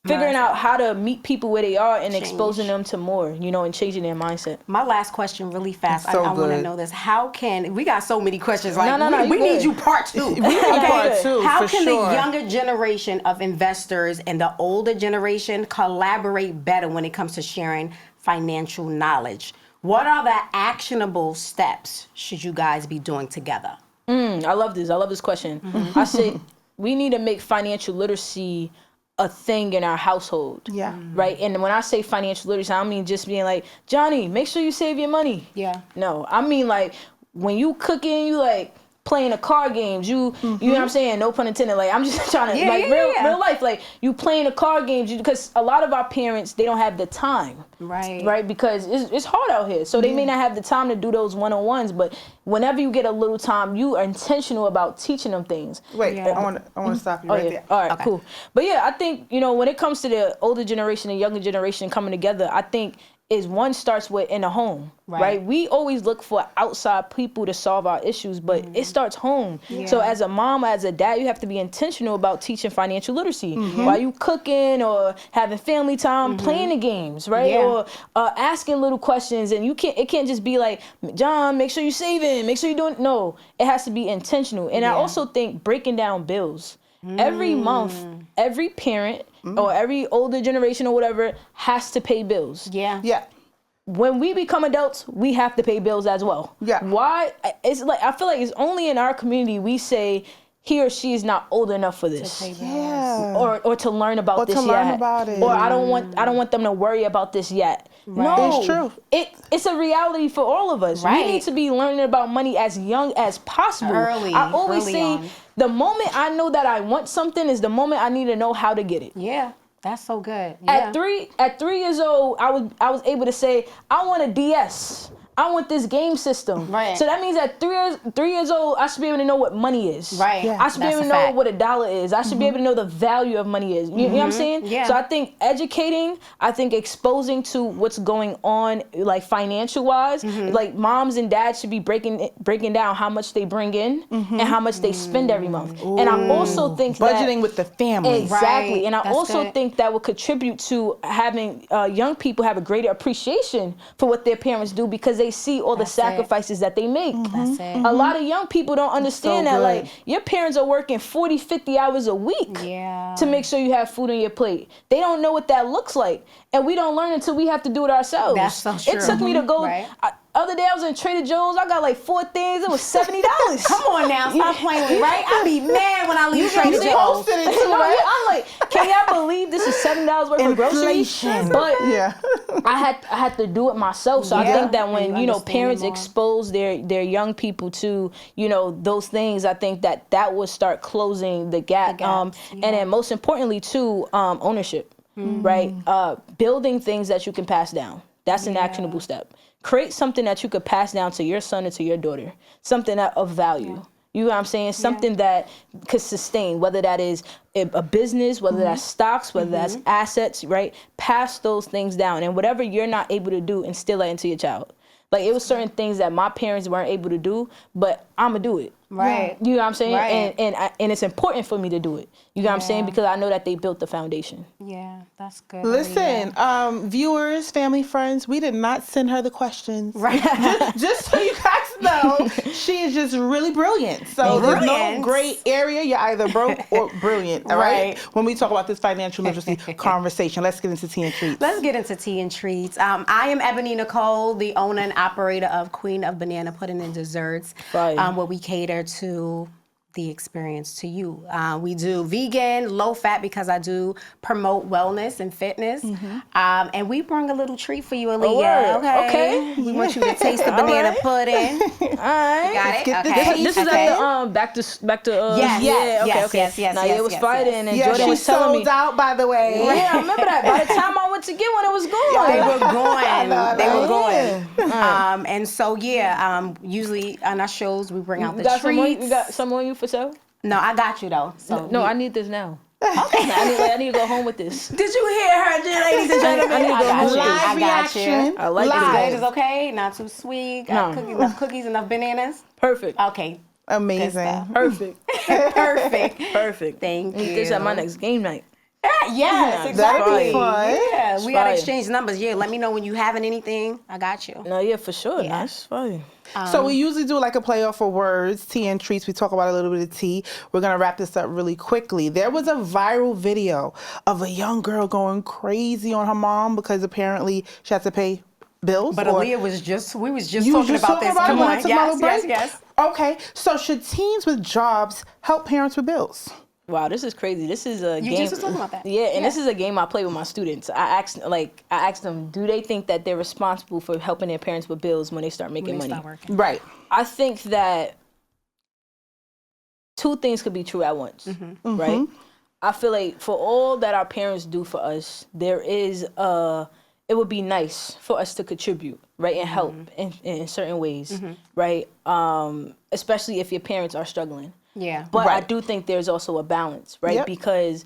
[SPEAKER 1] figuring out how to meet people where they are and exposing them to more, you know, and changing their mindset.
[SPEAKER 4] My last question really fast.
[SPEAKER 2] So
[SPEAKER 4] I want to
[SPEAKER 2] good.
[SPEAKER 4] know this. How can, we got so many questions. Like,
[SPEAKER 1] No,
[SPEAKER 4] we
[SPEAKER 1] you
[SPEAKER 4] need
[SPEAKER 1] good.
[SPEAKER 4] you part 2.
[SPEAKER 2] We need part 2,
[SPEAKER 4] How
[SPEAKER 2] for
[SPEAKER 4] can
[SPEAKER 2] sure.
[SPEAKER 4] the younger generation of investors and the older generation collaborate better when it comes to sharing financial knowledge? What are the actionable steps should you guys be doing together?
[SPEAKER 1] I love this question. I say we need to make financial literacy a thing in our household.
[SPEAKER 2] Yeah.
[SPEAKER 1] Right? And when I say financial literacy, I don't mean just being like, Johnny, make sure you save your money.
[SPEAKER 4] Yeah.
[SPEAKER 1] No, I mean like when you cooking, you like playing the card games, you know what I'm saying? No pun intended. Like I'm just trying to real life. Like you playing the card games because a lot of our parents, they don't have the time. Right? Because it's hard out here. So they may not have the time to do those one-on-ones, but whenever you get a little time, you are intentional about teaching them things.
[SPEAKER 2] Wait, I want to stop you right there.
[SPEAKER 1] All right, cool. But yeah, I think, when it comes to the older generation and younger generation coming together, I think one starts with in the home, right? We always look for outside people to solve our issues, but it starts home. Yeah. So as a mom, as a dad, you have to be intentional about teaching financial literacy. While you cooking or having family time, playing the games, right? Yeah. Or asking little questions, and it can't just be like, John, make sure you're saving, make sure you're doing. No, it has to be intentional. And I also think breaking down bills. Every month, every parent or every older generation or whatever has to pay bills.
[SPEAKER 2] Yeah.
[SPEAKER 1] When we become adults, we have to pay bills as well. Yeah. Why? It's like I feel like it's only in our community we say he or she is not old enough for this. Or to learn about this yet. Or to learn about it. Or I don't want them to worry about this yet. Right.
[SPEAKER 2] No, it's true.
[SPEAKER 1] It's a reality for all of us. Right. We need to be learning about money as young as possible. I always say the moment I know that I want something is the moment I need to know how to get it.
[SPEAKER 4] Yeah. That's so good. Yeah.
[SPEAKER 1] At 3 years old, I was able to say, I want a DS. I want this game system. Right. So that means at 3 years old, I should be able to know what money is.
[SPEAKER 4] Right. Yeah.
[SPEAKER 1] I should be able to know what a dollar is. I should be able to know the value of money is. You know what I'm saying? Yeah. So I think educating, I think exposing to what's going on, like financial wise, like moms and dads should be breaking down how much they bring in and how much they spend every month. Ooh. And I also think
[SPEAKER 2] budgeting with the family.
[SPEAKER 1] Exactly. Right. And I also think that will contribute to having young people have a greater appreciation for what their parents do because they see all the sacrifices that they make.
[SPEAKER 4] That's it.
[SPEAKER 1] A lot of young people don't understand that like your parents are working 40, 50 hours a week to make sure you have food on your plate. They don't know what that looks like. And we don't learn until we have to do it ourselves.
[SPEAKER 4] That's so true.
[SPEAKER 1] It took me to go other day I was in Trader Joe's. I got like 4 things. It was $70.
[SPEAKER 4] Come on now, stop playing with me, right? I be mad when I leave Trader Joe's.
[SPEAKER 1] I'm like, can y'all believe this is $7 worth of groceries? But I had to do it myself. So I think that when parents expose their young people to those things, I think that will start closing the gap. And then most importantly too, ownership, right? Building things that you can pass down. That's an actionable step. Create something that you could pass down to your son or to your daughter. Something of value. You know what I'm saying? Something that could sustain, whether that is a business, whether that's stocks, whether that's assets, right? Pass those things down. And whatever you're not able to do, instill it into your child. Like it was certain things that my parents weren't able to do, but I'm going to do it.
[SPEAKER 4] Right.
[SPEAKER 1] You know what I'm saying? Right. And it's important for me to do it. You know what I'm saying? Because I know that they built the foundation.
[SPEAKER 4] Yeah, that's good.
[SPEAKER 2] Listen, viewers, family, friends, we did not send her the questions. Right. just so you guys know, she is just really brilliant. So there's no gray area. You're either broke or brilliant. All right? When we talk about this financial literacy conversation, let's get into tea and treats.
[SPEAKER 4] Let's get into tea and treats. I am Ebony Nicole, the owner and operator of Queen of Banana Pudding and Desserts, where we cater to the experience to you. We do vegan, low fat, because I do promote wellness and fitness. And we bring a little treat for you, Aaliyah. Okay. We want you to taste the banana pudding. All right. Got it?
[SPEAKER 1] This is at the back to
[SPEAKER 4] yes.
[SPEAKER 1] Now it was fighting and Jordan was telling me.
[SPEAKER 2] She sold out, by the way.
[SPEAKER 1] Yeah, I remember that. By the time I went to get one, it was gone.
[SPEAKER 4] They were going. And so usually on our shows we bring out the treats.
[SPEAKER 1] You got some on you for sale?
[SPEAKER 4] No, I got you though. So
[SPEAKER 1] I need this now. Okay. I need to go home with this.
[SPEAKER 4] Did you hear her, ladies and gentlemen?
[SPEAKER 2] I need to go home with this.
[SPEAKER 4] I got you.
[SPEAKER 1] I like
[SPEAKER 4] it. It's okay. Not too sweet. Got enough cookies, enough bananas.
[SPEAKER 1] Perfect.
[SPEAKER 4] Okay.
[SPEAKER 2] Amazing.
[SPEAKER 1] Perfect.
[SPEAKER 4] Perfect. Thank you.
[SPEAKER 1] Need this at my next game night.
[SPEAKER 4] Yes, exactly.
[SPEAKER 2] Fun.
[SPEAKER 4] Yeah, we gotta exchange numbers. Yeah, let me know when you having anything. I got you.
[SPEAKER 1] No, for sure. Yeah. That's fine.
[SPEAKER 2] So we usually do like a play off of words, tea and treats. We talk about a little bit of tea. We're going to wrap this up really quickly. There was a viral video of a young girl going crazy on her mom because apparently she had to pay bills.
[SPEAKER 4] But Aaliyah we was just talking about this. Come on. Yes.
[SPEAKER 2] Okay. So should teens with jobs help parents with bills?
[SPEAKER 1] Wow, this is crazy. This is a game.
[SPEAKER 4] You just was talking about that.
[SPEAKER 1] Yeah, and this is a game I play with my students. I ask them, do they think that they're responsible for helping their parents with bills when they start making money?
[SPEAKER 4] Start working.
[SPEAKER 2] Right.
[SPEAKER 1] I think that two things could be true at once, right? I feel like for all that our parents do for us, there is it would be nice for us to contribute, right, and help in certain ways, right? Especially if your parents are struggling.
[SPEAKER 4] Yeah.
[SPEAKER 1] But I do think there's also a balance, right?
[SPEAKER 2] Yep.
[SPEAKER 1] Because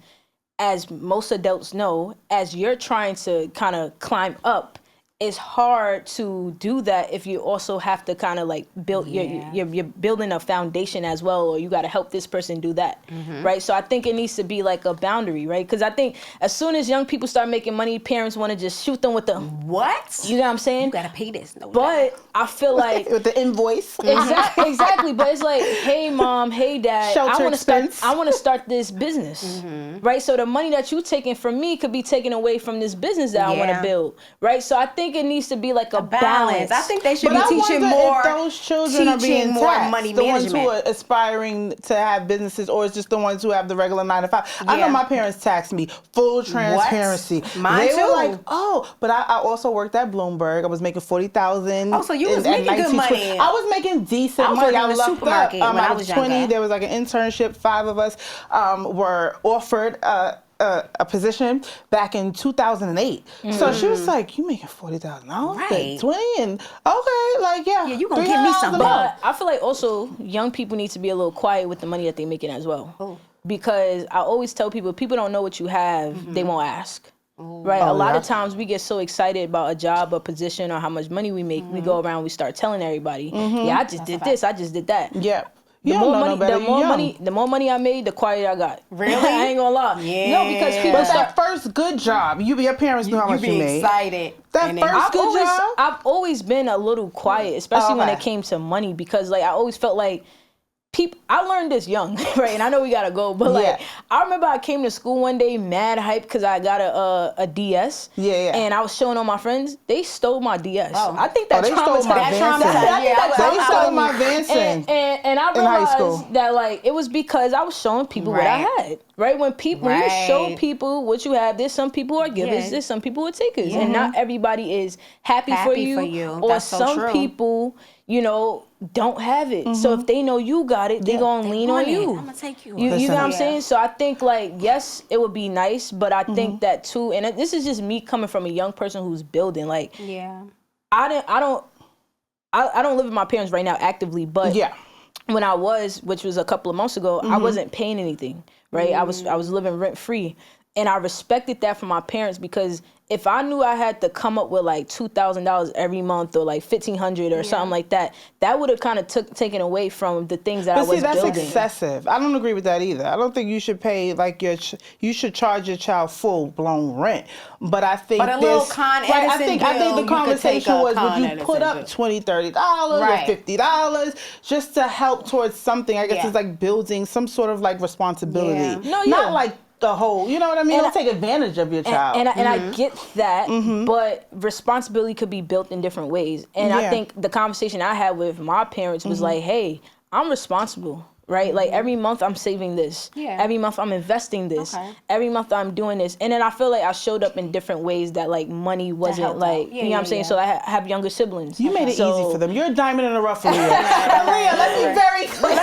[SPEAKER 1] as most adults know, as you're trying to kind of climb up, it's hard to do that if you also have to kind of like build you're building a foundation as well, or you got to help this person do that, right? So I think it needs to be like a boundary, right? Because I think as soon as young people start making money, parents want to just shoot them with the
[SPEAKER 4] what?
[SPEAKER 1] You know what I'm saying?
[SPEAKER 4] You gotta pay this. No,
[SPEAKER 1] but I feel like
[SPEAKER 2] with the invoice.
[SPEAKER 1] Exactly. But it's like, hey mom, hey dad,
[SPEAKER 2] Shelter
[SPEAKER 1] I want to start this business, right? So the money that you taking from me could be taken away from this business that I want to build, right? So I think it needs to be like a balance.
[SPEAKER 4] I think they should
[SPEAKER 2] But
[SPEAKER 4] be teaching more.
[SPEAKER 2] If those children are being
[SPEAKER 4] more
[SPEAKER 2] taxed,
[SPEAKER 4] money
[SPEAKER 2] the
[SPEAKER 4] management.
[SPEAKER 2] ones who are aspiring to have businesses, or it's just the ones who have the regular 9 to 5. I know my parents taxed me. Full transparency.
[SPEAKER 4] Mine
[SPEAKER 2] they
[SPEAKER 4] too.
[SPEAKER 2] were like, oh, but I also worked at Bloomberg. I was making $40,000.
[SPEAKER 4] Oh, so you was making good money.
[SPEAKER 2] I was making decent
[SPEAKER 4] I was
[SPEAKER 2] money.
[SPEAKER 4] working
[SPEAKER 2] I
[SPEAKER 4] in the
[SPEAKER 2] lucked
[SPEAKER 4] supermarket
[SPEAKER 2] up.
[SPEAKER 4] when I
[SPEAKER 2] was
[SPEAKER 4] was
[SPEAKER 2] 20.
[SPEAKER 4] younger.
[SPEAKER 2] There was like an internship. 5 of us were offered a position back in 2008. So she was like, you making $40,000?
[SPEAKER 4] Right.
[SPEAKER 2] 20 and okay, like yeah,
[SPEAKER 4] you gonna give me some.
[SPEAKER 1] But I feel like also young people need to be a little quiet with the money that they're making as well. Because I always tell people don't know what you have, they won't ask. Right? A lot of times we get so excited about a job, a position, or how much money we make, we go around, we start telling everybody, yeah, I just did this, I just did that.
[SPEAKER 2] Yeah.
[SPEAKER 1] The more money I made, the quieter I got.
[SPEAKER 4] Really?
[SPEAKER 1] I ain't gonna lie.
[SPEAKER 4] Yeah.
[SPEAKER 1] No, because people
[SPEAKER 2] But
[SPEAKER 1] start.
[SPEAKER 2] that first good job, your parents knew how much you made.
[SPEAKER 4] Excited.
[SPEAKER 2] That first good job.
[SPEAKER 1] I've always been a little quiet, especially when it came to money, because like I always felt like I learned this young, right? And I know we gotta go, but like I remember I came to school one day mad hype because I got a DS.
[SPEAKER 2] Yeah.
[SPEAKER 1] And I was showing all my friends. They stole my DS. I think that
[SPEAKER 2] they stole my
[SPEAKER 1] traumatized.
[SPEAKER 2] They stole my Vanson.
[SPEAKER 1] And I realized that like it was because I was showing people what I had. Right? When you show people what you have, there's some people who are givers, there's some people who are takers. And not everybody is happy for you. Or
[SPEAKER 4] That's
[SPEAKER 1] some people, don't have it. So if they know you got it, they're going to lean on you.
[SPEAKER 4] I'm going to take you.
[SPEAKER 1] You know what I'm saying? So I think like, yes, it would be nice, but I think that too, and this is just me coming from a young person who's building. Like, I don't live with my parents right now actively, but when I was, which was a couple of months ago, I wasn't paying anything, right? I was living rent free. And I respected that from my parents, because if I knew I had to come up with like $2,000 every month or like $1,500 or something like that, that would have kind of taken away from the things that I was building.
[SPEAKER 2] That's excessive. I don't agree with that either. I don't think you should pay like you should charge your child full blown rent. But I think
[SPEAKER 4] a little Con Edison
[SPEAKER 2] I think the conversation was, would you put up $20, $30 or $50 just to help towards something? I guess it's like building some sort of like responsibility. Not like the whole, you know what I mean? Don't take advantage of your child.
[SPEAKER 1] And I get that, but responsibility could be built in different ways. And I think the conversation I had with my parents was like, hey, I'm responsible, right? Like every month I'm saving this. Every month I'm investing this. Every month I'm doing this. And then I feel like I showed up in different ways that like money wasn't like, you know what I'm saying? So I have younger siblings.
[SPEAKER 2] You made it easy for them. You're a diamond in the rough, Aaliyah. Aaliyah, let's be very clear.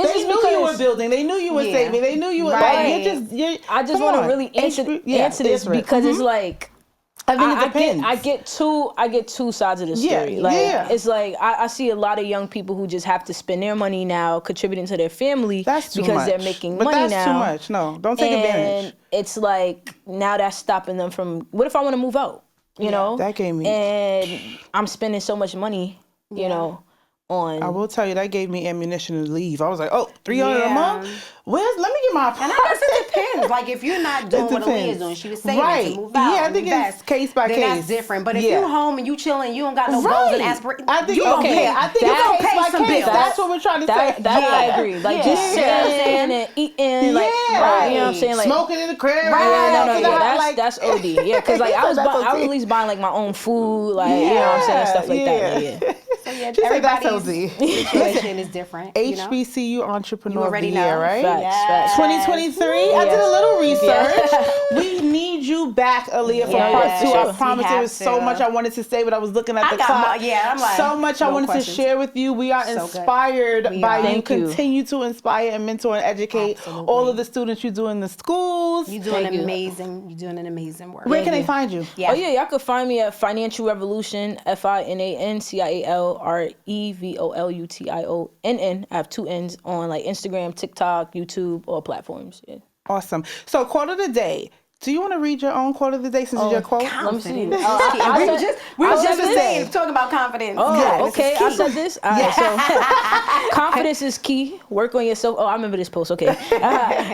[SPEAKER 2] They knew you were building. They knew you were saving. They knew you were like,
[SPEAKER 1] I just want to really answer this because it's like,
[SPEAKER 2] I think it depends.
[SPEAKER 1] I get two sides of the story. It's like I see a lot of young people who just have to spend their money now contributing to their family because they're making money now.
[SPEAKER 2] But that's too much. No, don't take advantage.
[SPEAKER 1] And it's like now that's stopping them from. What if I want to move out? You know,
[SPEAKER 2] that gave me.
[SPEAKER 1] And I'm spending so much money. You know. I
[SPEAKER 2] will tell you, that gave me ammunition to leave. I was like, $300 a month? Let me get my apartment.
[SPEAKER 4] And I guess it depends. Like, if you're not doing what Aaliyah's doing, she was saving to move out.
[SPEAKER 2] Yeah, I think it's case by case.
[SPEAKER 4] Then that's different. But if you're home and you chilling, you don't got no goals and aspirations,
[SPEAKER 2] I think,
[SPEAKER 4] I think
[SPEAKER 2] you're
[SPEAKER 4] going to pay some bills.
[SPEAKER 2] That's what we're trying to say.
[SPEAKER 1] That I agree. Like, just sitting and eating. Like, you know what I'm saying? Like,
[SPEAKER 2] smoking in the crib.
[SPEAKER 1] That's OD. Yeah, because like, I was at least buying like my own food. Like, you know what I'm saying? Stuff like that. Yeah.
[SPEAKER 4] So yeah,
[SPEAKER 2] She said that's
[SPEAKER 4] everybody's
[SPEAKER 2] LZ.
[SPEAKER 4] situation is different. You know?
[SPEAKER 2] HBCU Entrepreneur
[SPEAKER 4] You
[SPEAKER 2] of the
[SPEAKER 4] already
[SPEAKER 2] Year,
[SPEAKER 4] know.
[SPEAKER 2] right?
[SPEAKER 1] Facts.
[SPEAKER 2] 2023. I did a little research. We need you back, Aaliyah, for part
[SPEAKER 4] Yes,
[SPEAKER 2] 2. I
[SPEAKER 4] we
[SPEAKER 2] promise there
[SPEAKER 4] have
[SPEAKER 2] was so
[SPEAKER 4] to.
[SPEAKER 2] much I wanted to say, but I was looking at the
[SPEAKER 4] got
[SPEAKER 2] clock.
[SPEAKER 4] I'm like,
[SPEAKER 2] so much I
[SPEAKER 4] no
[SPEAKER 2] wanted
[SPEAKER 4] questions.
[SPEAKER 2] to share with you. We are
[SPEAKER 4] So good.
[SPEAKER 2] inspired
[SPEAKER 4] We
[SPEAKER 2] by
[SPEAKER 4] are.
[SPEAKER 2] you.
[SPEAKER 1] Thank you.
[SPEAKER 2] Continue to inspire and mentor and educate
[SPEAKER 4] Absolutely.
[SPEAKER 2] all of the students you do in the schools.
[SPEAKER 4] You're doing
[SPEAKER 1] Thank you.
[SPEAKER 4] amazing. You're doing an amazing work.
[SPEAKER 2] Where can they find you?
[SPEAKER 4] Yeah.
[SPEAKER 1] Oh yeah, y'all could find me at Financial Revolutionn, FinancialRevolutionn. I have 2 N's on like Instagram, TikTok, YouTube, all platforms. Yeah.
[SPEAKER 2] Awesome. So, quote of the day. Do you want to read your own quote of the day since it's your quote?
[SPEAKER 1] Let me see.
[SPEAKER 4] We were
[SPEAKER 2] I
[SPEAKER 4] just
[SPEAKER 2] said
[SPEAKER 4] saying,
[SPEAKER 2] this.
[SPEAKER 4] talking about confidence.
[SPEAKER 1] Oh,
[SPEAKER 4] Yeah, this
[SPEAKER 1] okay.
[SPEAKER 4] is
[SPEAKER 1] I
[SPEAKER 4] key.
[SPEAKER 1] said this. All right, so confidence is key. Work on yourself. Oh, I remember this post. Okay.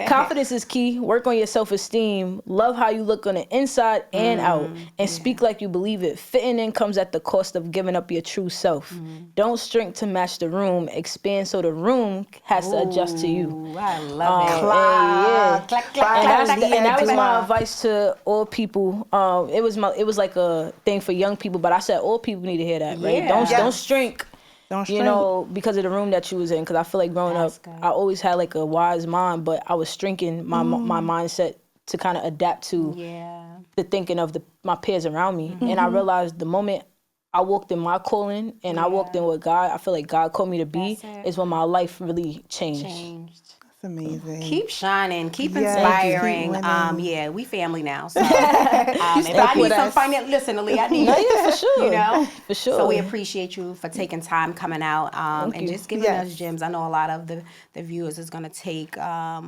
[SPEAKER 1] Confidence is key. Work on your self-esteem. Love how you look on the inside and out. And speak like you believe it. Fitting in comes at the cost of giving up your true self. Don't shrink to match the room. Expand so the room has to adjust to you.
[SPEAKER 4] Ooh, I love it.
[SPEAKER 1] Yeah.
[SPEAKER 4] Clack, clack,
[SPEAKER 1] And
[SPEAKER 4] clack,
[SPEAKER 1] that
[SPEAKER 4] clack,
[SPEAKER 1] was
[SPEAKER 4] clack.
[SPEAKER 1] my advice to all people. It was like a thing for young people, but I said all people need to hear that, right?
[SPEAKER 4] Yeah.
[SPEAKER 1] Don't
[SPEAKER 4] Yes.
[SPEAKER 1] shrink.
[SPEAKER 2] Don't
[SPEAKER 1] You
[SPEAKER 2] shrink.
[SPEAKER 1] know, because of the room that you was in. Because I feel like growing
[SPEAKER 4] That's
[SPEAKER 1] up,
[SPEAKER 4] good.
[SPEAKER 1] I always had like a wise mind, but I was shrinking my mindset to kind of adapt to
[SPEAKER 4] Yeah.
[SPEAKER 1] the thinking of my peers around me. And I realized the moment I walked in my calling and I walked in with God, I feel like God called me to be,
[SPEAKER 4] That's it.
[SPEAKER 1] is when my life really changed.
[SPEAKER 2] That's amazing.
[SPEAKER 4] Keep shining, keep
[SPEAKER 2] Yes,
[SPEAKER 4] inspiring.
[SPEAKER 2] keep winning.
[SPEAKER 4] Yeah, we family now. So if I need
[SPEAKER 2] with
[SPEAKER 4] some
[SPEAKER 2] us.
[SPEAKER 4] finance, listen, Aaliyah, I need
[SPEAKER 1] No, yeah, for sure.
[SPEAKER 4] you know,
[SPEAKER 1] For sure.
[SPEAKER 4] So we appreciate you for taking time coming out and
[SPEAKER 1] you.
[SPEAKER 4] just giving
[SPEAKER 2] Yes.
[SPEAKER 4] us gems. I know a lot of the viewers is gonna take a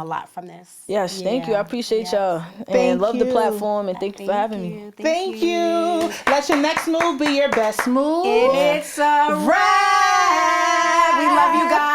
[SPEAKER 4] lot from this.
[SPEAKER 1] Yes, thank you. I appreciate y'all. And
[SPEAKER 2] Thank
[SPEAKER 1] love the
[SPEAKER 2] you.
[SPEAKER 1] platform and thank you for having me.
[SPEAKER 2] Thank you. Let your next move be your best move.
[SPEAKER 4] And it's a wrap. We love you guys.